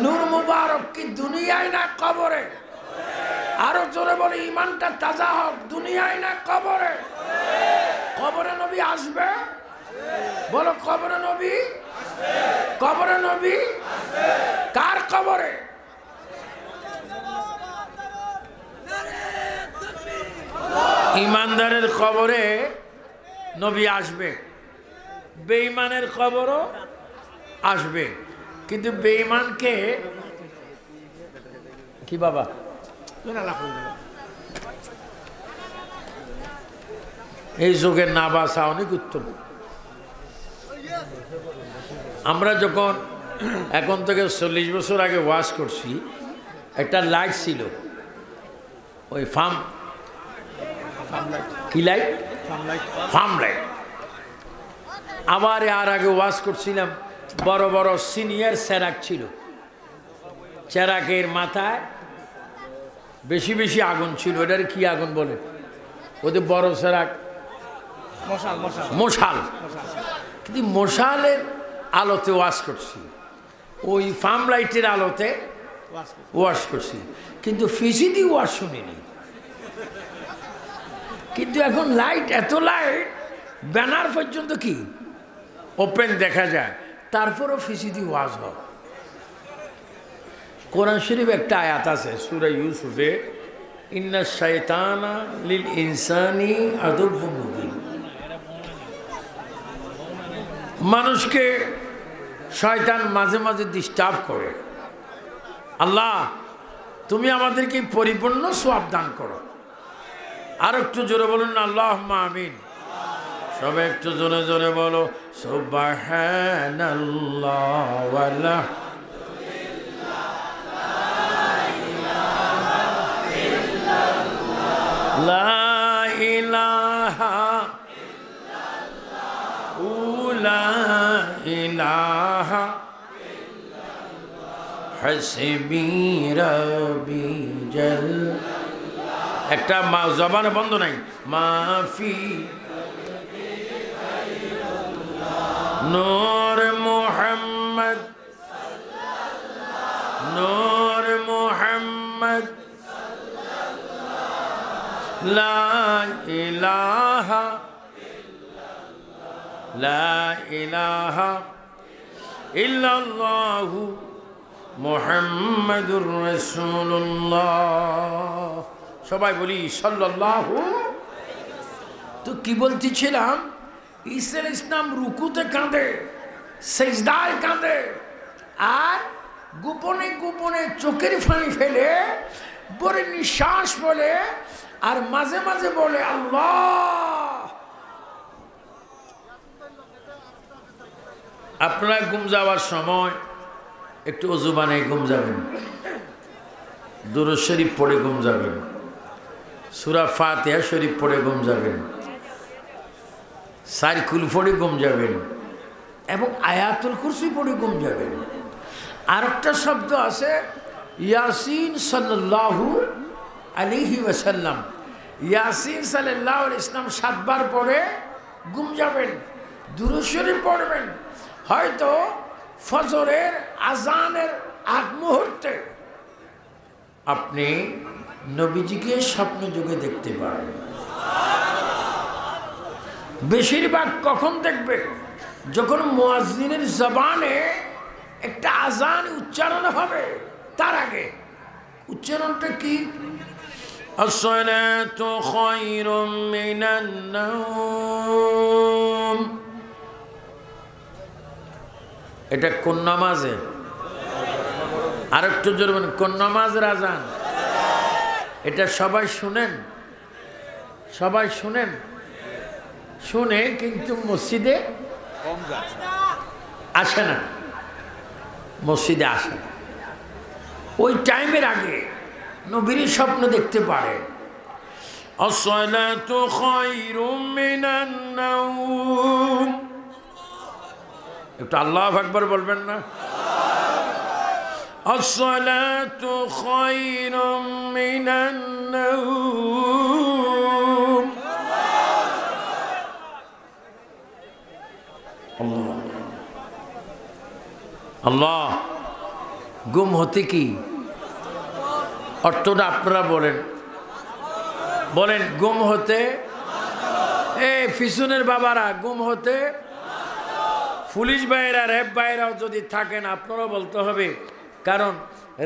নূর মুবারক। কি দুনিয়ায় না কবরে? আরো জোরে বলে ইমানটা তাজা হোক। দুনিয়ায় না কবরে? কবরে নবী আসবে। বলো কবরে নবী। কবরে নবী কার কবরে? ইমানদারের কবরে নবী আসবে, বেঈমানের কবরও আসবে। কিন্তু বেঈমানকে কি বাবা এই যুগের না বাসা অনেক উত্তম। আমরা যখন এখন থেকে 40 বছর আগে ওয়াজ করছি, একটা লাইট ছিল, ওই ফার্ম কি লাইট, ফার্ম লাইট। আবার আর আগে ওয়াজ করছিলাম, বড় বড় সিনিয়র চেরাক ছিল, চেরাকের মাথায় বেশি বেশি আগুন ছিল। এটার কি আগুন বলে? ওদের বড় চেরাক মশাল। কিন্তু মশালের আলোতে ওয়াশ করছি, ওই ফার্ম লাইটের আলোতে ওয়াশ করছি, কিন্তু ফিজিদি ওয়াশ শুনিনি। কিন্তু এখন লাইট, এত লাইট, ব্যানার পর্যন্ত কি ওপেন দেখা যায়, তারপরও ফিজিদি ওয়াজ হয়। কোরআন শরীফ একটা আয়াত আছে সূরা ইউসুফে, ইন্না শাইতানা লিল ইনসানি আদুব্বুন মুবিন। মানুষকে শয়তান মাঝে মাঝে ডিস্টার্ব করে। আল্লাহ তুমি আমাদেরকে পরিপূর্ণ সওয়াব দান করো। আর একটু জোরে বলুন না আল্লাহুম্মা আমিন। সবাই একটু জোরে জোরে বলো সুবহানাল্লাহ ওয়ালা লা ইলাহা লা ইলাহা হাসবি রব্বি জাল। একটা জবানে বন্ধ নাই। মাফি নূর মুহাম্মদ নূর লা ইলাহা লা ইলাহা ইল্লাল্লাহু মুহাম্মাদুর রাসূলুল্লাহ। সবাই বলি সাল্লাল্লাহু। তো কি বলতেছিলাম, ঈসা আলাইহিস সালাম রুকুতে কাঁদে, সিজদায় কাঁদে, আর গোপনে গোপনে চোখের পানি ফেলে বড় নিঃশ্বাস বলে, আর মাঝে মাঝে বলে আল্লাহ। আপনারা ঘুম যাওয়ার সময় একটু ওযু বানিয়ে ঘুম যাবেন, দুরূদ শরীফ পড়ে ঘুম যাবেন, সূরা ফাতিহা শরীফ পড়ে ঘুম যাবেন, সারকুল পড়ে ঘুম যাবেন, এবং আয়াতুল কুরসি পড়ে ঘুম যাবেন। আরেকটা শব্দ আছে ইয়াসিন সাল্লাল্লাহু আলাইহি ওয়াসাল্লাম, ইয়াসিন সাল্লাল্লাহু আলাইহি ওয়াসাল্লাম 7 বার পড়ে ঘুম যাবেন, দুরূদ শরীফ পড়বেন। হয়তো ফজরের আজানের আগ মুহূর্তে আপনি নবীজিকে স্বপ্ন যুগে দেখতে পারেন। বেশিরভাগ কখন দেখবে, যখন মুয়াজ্জিনের জবানে একটা আজান উচ্চারণ হবে, তার আগে উচ্চারণটা কি? আসসালাতু খায়রুম মিনান নাওম। এটা কোন নামাজে? আরেকটু জোরে বলেন, কোন নামাজের আজান? এটা সবাই শুনেন, সবাই শুনেন, শুনে কিন্তু মসজিদে আসে না, মসজিদে আসে না। ওই টাইমের আগে নবীর স্বপ্ন দেখতে পারে। আসসালাতু খায়রুম মিনান নাওম। একটু আল্লাহু আকবার বলবেন না? আসসালাতু খায়রুম মিনান নাওম। আল্লাহ আল্লাহ। গুম হতে কি অর্থটা আপনারা বলেন, বলেন। গুম হতে, পিছনের বাবারা, গুম হতে, পুলিশ ভাইয়েরা, র্যাব ভাইয়েরাও যদি থাকেন আপনারাও বলতে হবে, কারণ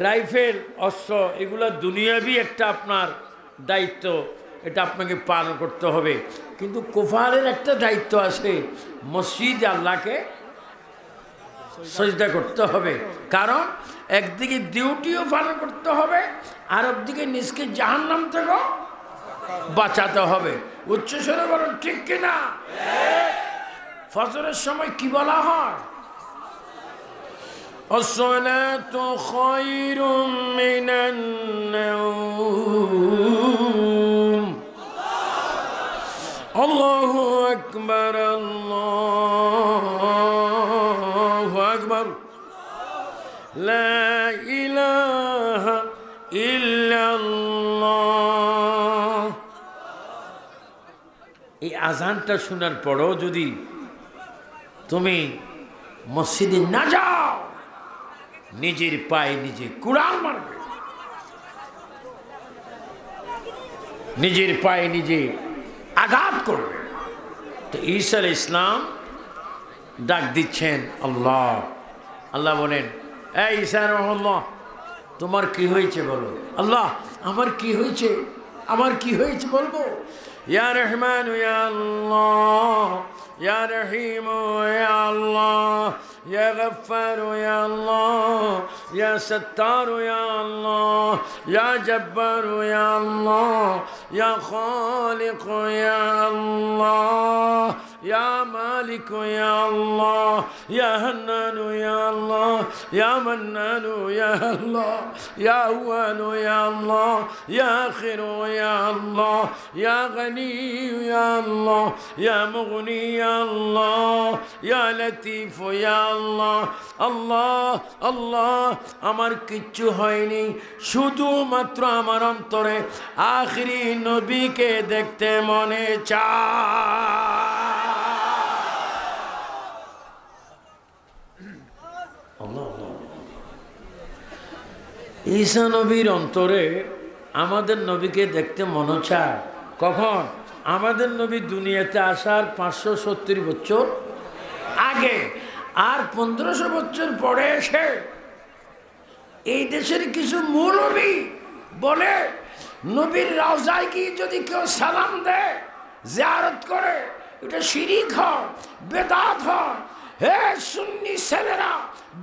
রাইফেল, অস্ত্র, এগুলো দুনিয়াবি একটা আপনার দায়িত্ব, এটা আপনাকে পালন করতে হবে। কিন্তু কুফারের একটা দায়িত্ব আছে, মসজিদে আল্লাহকে সিজদা করতে হবে, কারণ একদিকে ডিউটিও পালন করতে হবে, আর একদিকে নিজকে জাহান্নাম থেকে বাঁচাতে হবে। উচ্চস্বরে বলুন ঠিক কিনা? ফজরের সময় কি বলা হয়? আসসালাতু খায়রুম মিনান নাওম। আল্লাহু আকবার, আল্লাহু আকবার, লা ইলাহা ইল্লাল্লাহ। এই আজানটা শোনার পরও যদি তুমি মসজিদে না যাও, নিজের পায়ে নিজে কুড়াল মারবে, নিজের পায়ে নিজে আঘাত করবে। তো ঈসা আলাইহিস সালাম ডাক দিচ্ছেন আল্লাহ। আল্লাহ বলেন, এই ঈসা রাহমাল্লাহ, তোমার কি হয়েছে বলো। আল্লাহ, আমার কি হয়েছে, আমার কি হয়েছে বলবো। ইয়া রহমান ইয়া আল্লাহ, ইয়া রহিম ইয়া আল্লাহ, ইয়া গফফার ইয়া আল্লাহ, ইয়া সত্তার ইয়া আল্লাহ, ইয়া জব্বার ইয়া আল্লাহ, ইয়া খালিক ইয়া আল্লাহ, ইয়া মালিক ইয়া আল্লাহ, ইয়া হান্নান ইয়া আল্লাহ, ইয়া মান্নান ইয়া আল্লাহ, ইয়া আউয়াল ইয়া আল্লাহ, ইয়া আখির ইয়া আল্লাহ, ইয়া গনি ইয়া আল্লাহ, ইয়া মুগনি ইয়া আল্লাহ, ইয়া লতিফ ইয়া আল্লাহ। আল্লাহ আল্লাহ, আমার কিচ্ছু হয়নি, শুধুমাত্র আমার অন্তরে আখিরি নবীকে দেখতে মনে চায়। ঈসা নবীর অন্তরে আমাদের নবীকে দেখতে মনে চায়। কখন? আমাদের নবী দুনিয়াতে আসার 570 বছর আগে, আর 1500 বছর পরে এসে এই দেশের কিছু মৌলবী বলে নবীর রওজায় গিয়ে যদি কেউ সালাম দেয়, জিয়ারত করে, এটা শিরিক হয়, বেদাত হয়। হে সুন্নি ছেলেরা,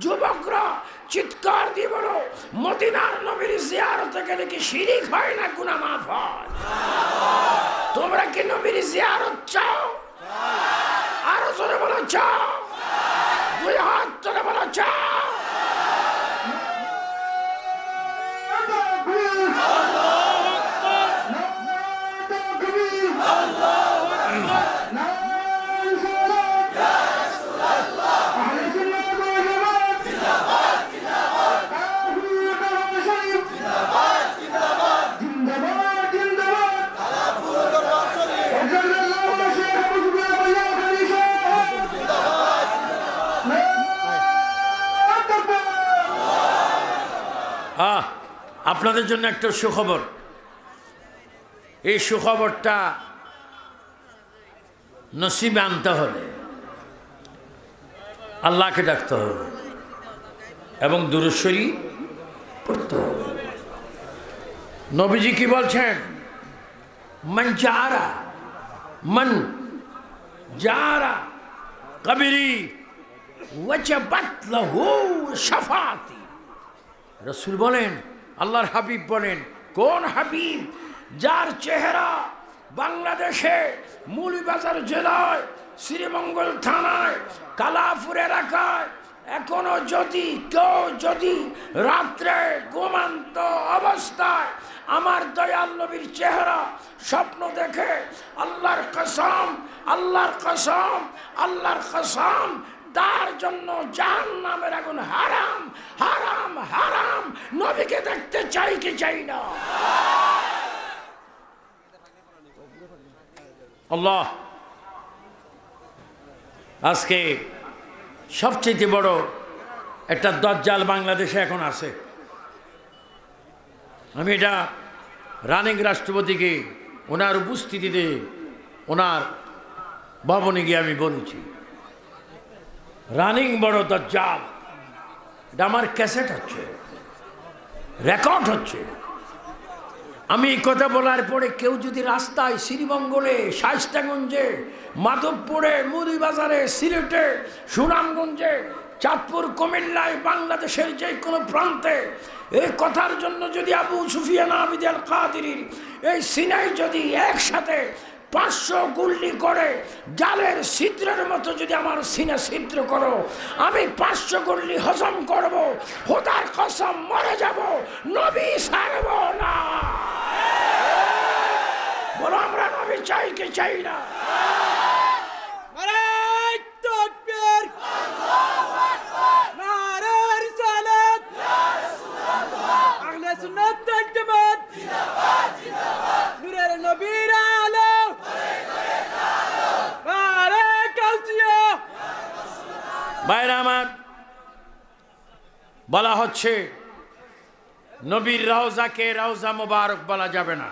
যুবকরা, চিৎকার দিয়ে বলো, মদিনার নবীর জিয়ারতে গেলে কি শিরিক হয় না গুনাহ মাফ হয়? তোমরা কি নবীর জিয়ারত চাও? আরো জোরে বলো চাও। দুই হাত জোরে বলো চাও। আপনাদের জন্য একটা সুখবর। এই সুখবরটা নসিবে আনতে হবে, আল্লাহকে ডাকতে হবে এবং দুরূদ শরীফ পড়তে হবে। নবীজি কি বলছেন? মান জারা কবরি ওয়াজাবাত লাহু শাফাআতি। রাসূল বলেন, আল্লাহর হাবিব বলেন, কোন হাবিব? যার চেহারা বাংলাদেশে মৌলভীবাজার জেলায় শ্রীমঙ্গল থানায় কালাপুর এলাকায় এখনো যদি রাত্রে ঘুমন্ত অবস্থায় আমার দয়াল নবীর চেহারা স্বপ্ন দেখে, আল্লাহর কসম, আল্লাহর কসম, আল্লাহর কসম, তার জন্য জাহান্নামের আগুন হারাম, হারাম, হারাম। নবীকে দেখতে চাই কি চাই না? আল্লাহ আজকে সবচেয়ে বড় একটা দাজ্জাল বাংলাদেশে এখন আছে। আমি এটা রানিং রাষ্ট্রপতিকে ওনার উপস্থিতিতে ওনার ভবনে গিয়ে আমি বলেছি, রানিং বড় দাজ্জাল। এটা আমার ক্যাসেট হচ্ছে, রেকর্ড হচ্ছে। আমি এই কথা বলার পরে কেউ যদি রাস্তায় শ্রীমঙ্গলে, শায়েস্তাগঞ্জে, মাধবপুরে, মুদিবাজারে, সিলেটে, সুনামগঞ্জে, চাঁদপুর, কুমিল্লায়, বাংলাদেশের যে কোনো প্রান্তে এই কথার জন্য যদি আবু সুফিয়ান আবিদ আল কাদেরীর এই সিনাই যদি একসাথে 500 গুল্লি করে জালের ছিদ্রের মতো যদি আমার সিনা ছিদ্র করো, আমি 500 গুল্লি হজম করব, খোদার কসম মরে যাব, নবী ছাড়ব না। বলো আমরা নবী চাই কি চাই না? ভাইরা আমার, বলা হচ্ছে নবীর রওজাকে রওজা মুবারক বলা যাবে না।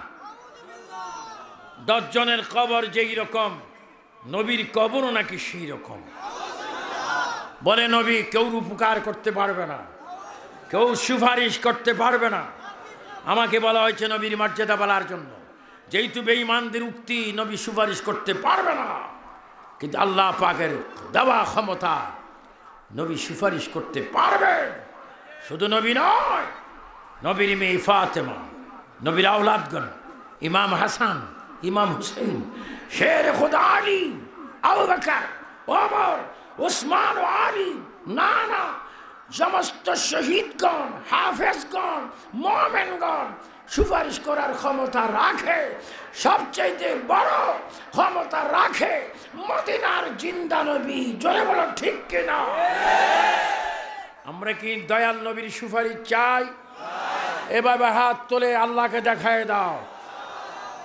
10 জনের কবর যেই রকম, নবীর কবরও নাকি সেই রকম। বলে নবী কেউ উপকার করতে পারবে না, কেউ সুপারিশ করতে পারবে না। আমাকে বলা হয়েছে নবীর মর্যাদা বলার জন্য, যেহেতু বেঈমানদের উক্তি নবী সুপারিশ করতে পারবে না, কিন্তু আল্লাহ পাকের দেওয়া ক্ষমতা নবী সুপারিশ করতে পারবেন। শুধু নবী নয়, নবীর মেয়ে ফাতেমা, নবীর আওলাদগণ, ইমাম হাসান, ইমাম হুসেন, শের খুদা আলী, আবু বকর, ওমর, ওসমান ও আলী, নানা সমস্ত শহীদগণ, হাফেজগণ, মুমিনগণ সুপারিশ করার ক্ষমতা রাখে। সবচাইতে বড় ক্ষমতা রাখে মদিনার জিন্দা নবী। জোরে বলো ঠিক কিনা? আমরা কি দয়াল নবীর সুপারিশ চাই? এভাবে হাত তুলে আল্লাহকে দেখায় দাও।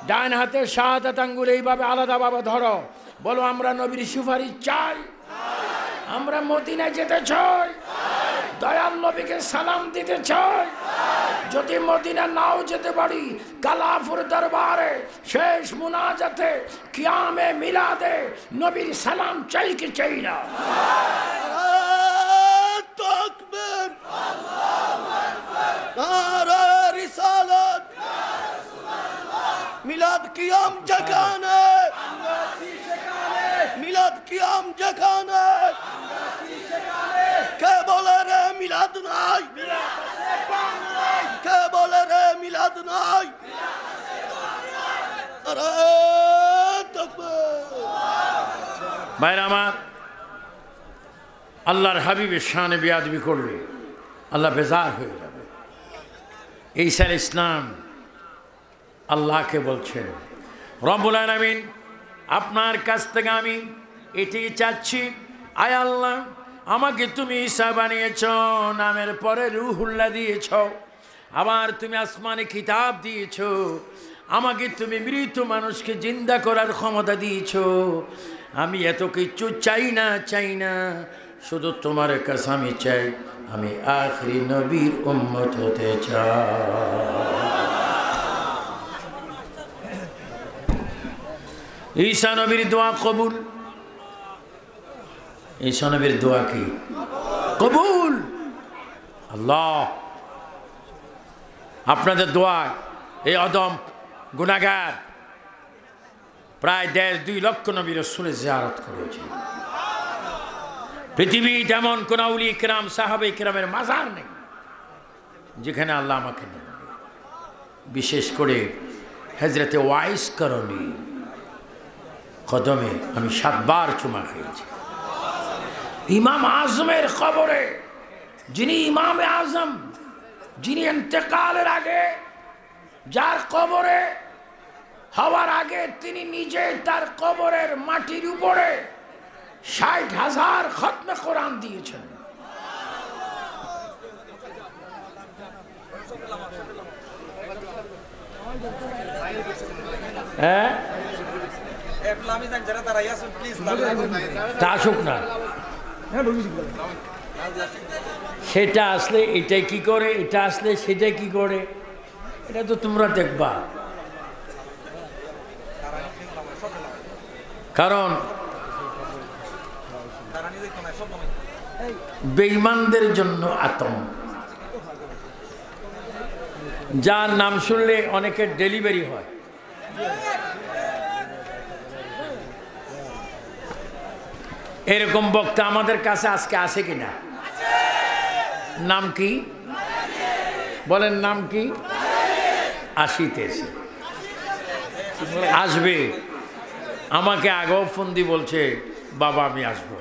ডান হাতে শাহাদাত আঙ্গুল এইভাবে আলাদাভাবে ধরো, বলো আমরা নবীর সুপারিশ চাই। আমরা মদিনায় যেতে চাই, দয়াল নবীকে সালাম দিতে চাই, যদি মদিনা নাও যেতে পারি, কালাফুর দরবারে শেষ মুনাজাতে কিয়ামে মিলাদে নবীর সালাম চাই কি চাই না? তাকবীর, নারে রিসালাত, মিলাদ কিয়াম যেখানে, মিলাদ কিয়াম যেখানে, কে বলে রে মিলাদ নাই, কে বলে রে মিলাদ নাই? নারে তাকবীর। ভাইরা আমার, আল্লাহর হাবিবের শানে বেয়াদবি করলে আল্লাহ বেজার হয়ে যাবে। ঈসা আলাইহিস সালাম আল্লাহকে বলছেন, রব্বুল আলামিন আপনার কাছ থেকে আমি এটি চাচ্ছি, আয় আল্লাহ আমাকে তুমি ঈসা বানিয়েছ, নামের পরে রূহুল্লাহ দিয়েছ, আবার তুমি আসমানে কিতাব দিয়েছ, আমাকে তুমি মৃত মানুষকে জিন্দা করার ক্ষমতা দিয়েছ। আমি এত কিছু চাই না, শুধু তোমার কাছে আমি চাই আমি আখরি নবীর উম্মত হতে চাই। ঈসা নবীর দোয়া কবুল। ঈসা নবীর দোয়া কি কবুল? আল্লাহ আপনাদের দোয়া এই অদম গুনাহগার প্রায় 1.5-2 লক্ষ নবী রাসূলের জিয়ারত করেছে। পৃথিবীতে এমন কোন আউলিয়া কিরাম সাহাবে কিরামের মাজার নেই যেখানে আল্লাহ আমাকে নেন। বিশেষ করে হযরতে ওয়াইস করণী কদমে আমি 7 বার চুমা খেয়েছি। ইমাম আজমের কবরে, যিনি ইমামে আজম, যিনি ইন্তেকালের আগে, যার কবরে হওয়ার আগে তিনি নিজে তার কবরের মাটির উপরে 60,000 খতমে কোরআন দিয়েছেন। হ্যাঁ তা আসুক না, সেটা আসলে এটাই কি করে, এটা আসলে সেটাই কি করে, এটা তো তোমরা দেখবা। কারণ বেঈমানদের জন্য আতঙ্ক, যার নাম শুনলে অনেকের ডেলিভারি হয়। এরকম বক্তা আমাদের কাছে আজকে আসে কিনা? নাম কি বলেন? নাম কি? আসিতেছে, আসবে। আমাকে আগেও ফোন দিয়ে বলছে বাবা আমি আসবো।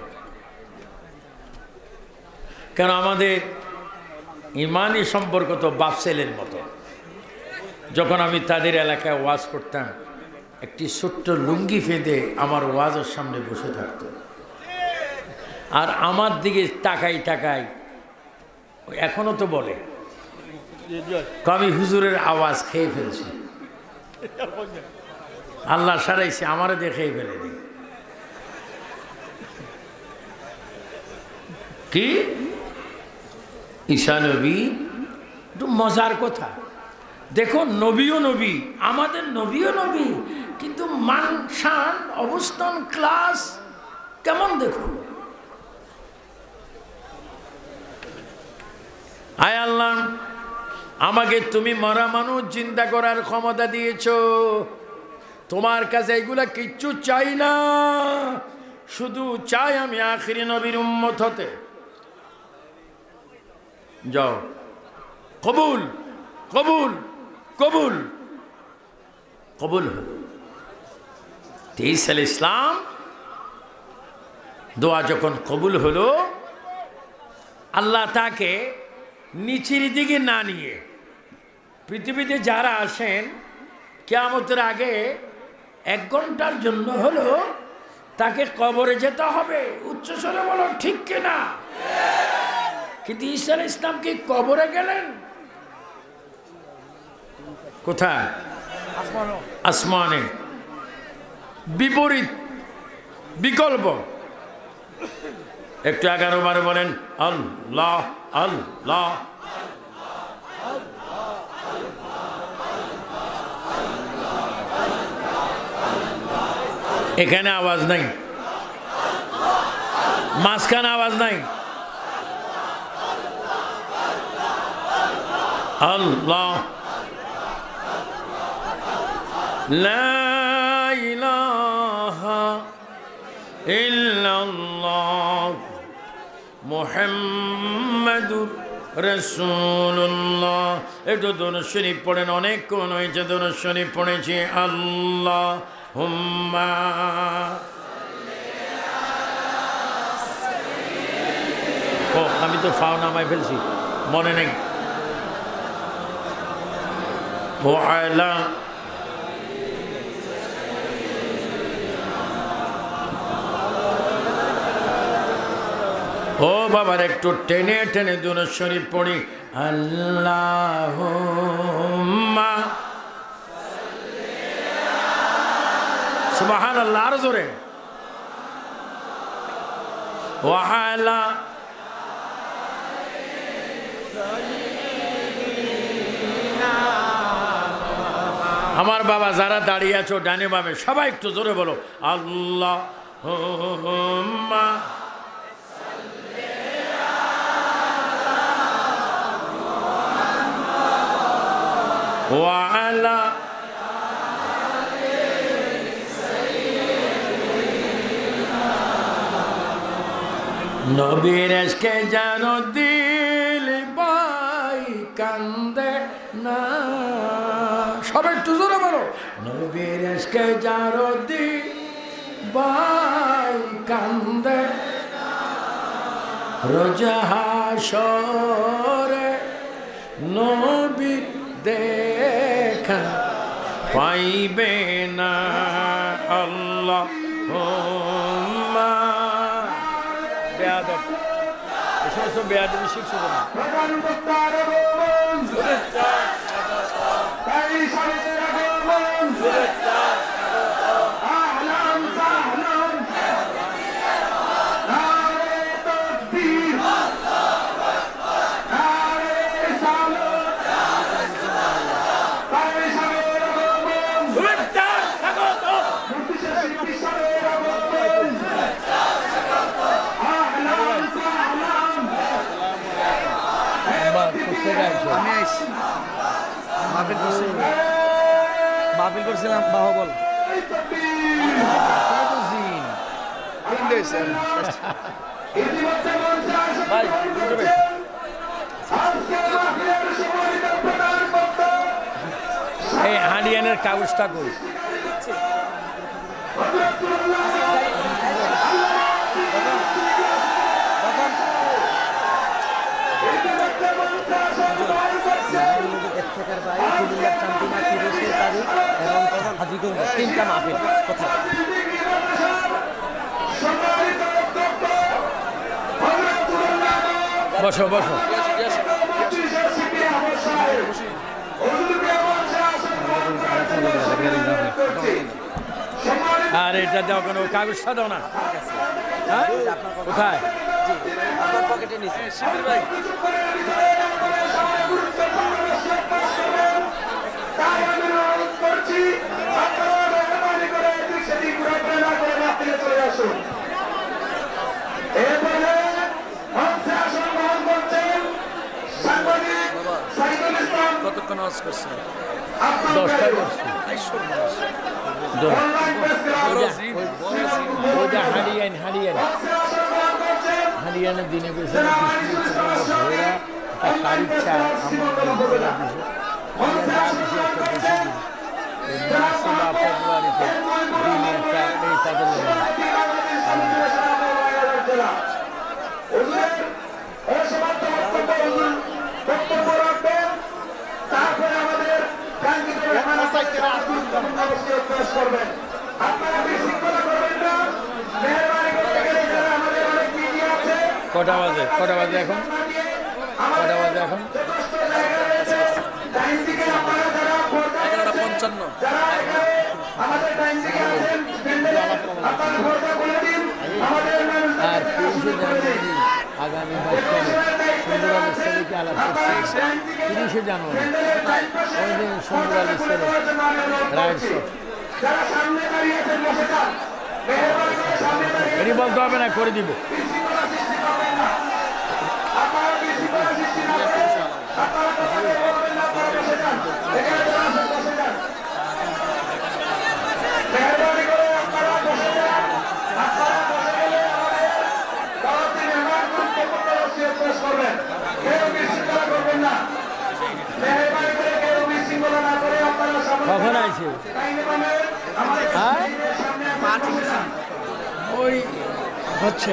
কেন? আমাদের ইমানি সম্পর্ক তো বাপ ছেলের মতো। যখন আমি তাদের এলাকায় ওয়াজ করতাম, একটি ছোট্ট লুঙ্গি ফেঁদে আমার ওয়াজের সামনে বসে থাকতো, আর আমার দিকে তাকাই এখনো তো বলে আমি হুজুরের আওয়াজ খেয়ে ফেলছি। আল্লাহ সারাইছে, আমারে দেখেই ফেলেনি। কি ঈসা নবী? একটু মজার কথা দেখো, নবীও নবী, আমাদের নবীও নবী, কিন্তু মান শান অবস্থান ক্লাস কেমন দেখুন। আয় আল্লাহ আমাকে তুমি মরা মানুষ চিন্তা করার ক্ষমতা দিয়েছো, তোমার কাছে এগুলা কিচ্ছু চাই না, শুধু চাই আমি আখিরি নবীর উম্মত হতে। যাও, কবুল কবুল কবুল কবুল হল। ঈসা আলাইহিস সালাম দোয়া যখন কবুল হলো, আল্লাহ তাকে নিচের দিকে না নিয়ে, পৃথিবীতে যারা আসেন কিয়ামতের আগে 1 ঘন্টার জন্য হলো তাকে কবরে যেতে হবে। উচ্চস্বরে বলো ঠিক কিনা? কিন্তু ঈসা আলাইহিস সালাম কি কবরে গেলেন? কোথায়? আসমানে। বিপরীত, বিকল্প। একটু 11 বার বলেন আল্লাহ আল্লাহ। এখানে আওয়াজ নাই, মাঝখানে আওয়াজ নাই। আল্লাহ লা ইলাহা ইল্লাল্লাহ মুহাম্মাদুর রাসূলুল্লাহ। একটু দরুদ শরীফ পড়েন, অনেকক্ষণ হয়েছে দরুদ শরীফ পড়েছি। আল্লাহুম্মা ও আমি তো ফাও নামাই ফেলছি, মনে নেই। ওয়ালা ও বাবার একটু টেনে টেনে দুরূদ শরীফ পড়ি। আল্লাহুম্মা সুবহানাল্লাহ, আরো জোরে। ওয়ালা আমার বাবা যারা দাঁড়িয়ে আছো ডানে বামে সবাই একটু জোরে বলো, আল্লাহুম্মা ওয়ালা নবীর আজকে জানো দিল বাই কান্দে না, সবাই একটু জোরে বলো, নবীর আজকে জানো দিল বাই কান্দে রোজ হাসরে নবীর দেখা পাইবে না। আল্লাহুম্মা বেয়াদব, এই সমস্ত বেয়াদবি শিখছো না। মাহফিল করছিলাম বাহবল এই হারিয়ানের কাগজটা কই? তিনটা মাহফিল কোথায়? বসো বসো। আর এটা দাও, কোনো কাগজটা দাও না। হ্যাঁ কোথায়? পকেটে নিয়েছি শিবির ভাই। কতক্ষণ আওয়াজ করছে? 10টায় করছি। হারিয়ানের দিনে গেছে তারিখ চার ফেব্রুয়ারিতে দিনে একটা এই তাদের কটা বাজে? কটা বাজে এখন? কটা বাজে এখন? 11:55। আর 30শে জানুয়ারি আগামী বছরে সুন্দর আলীর ছেলেকে আলাপ করছে। 30শে জানুয়ারি ওই দিন সুন্দর আলীর ছেলে রায়ের সরি বলতে হবে না, করে দিব। কখন আছে? ওই হচ্ছে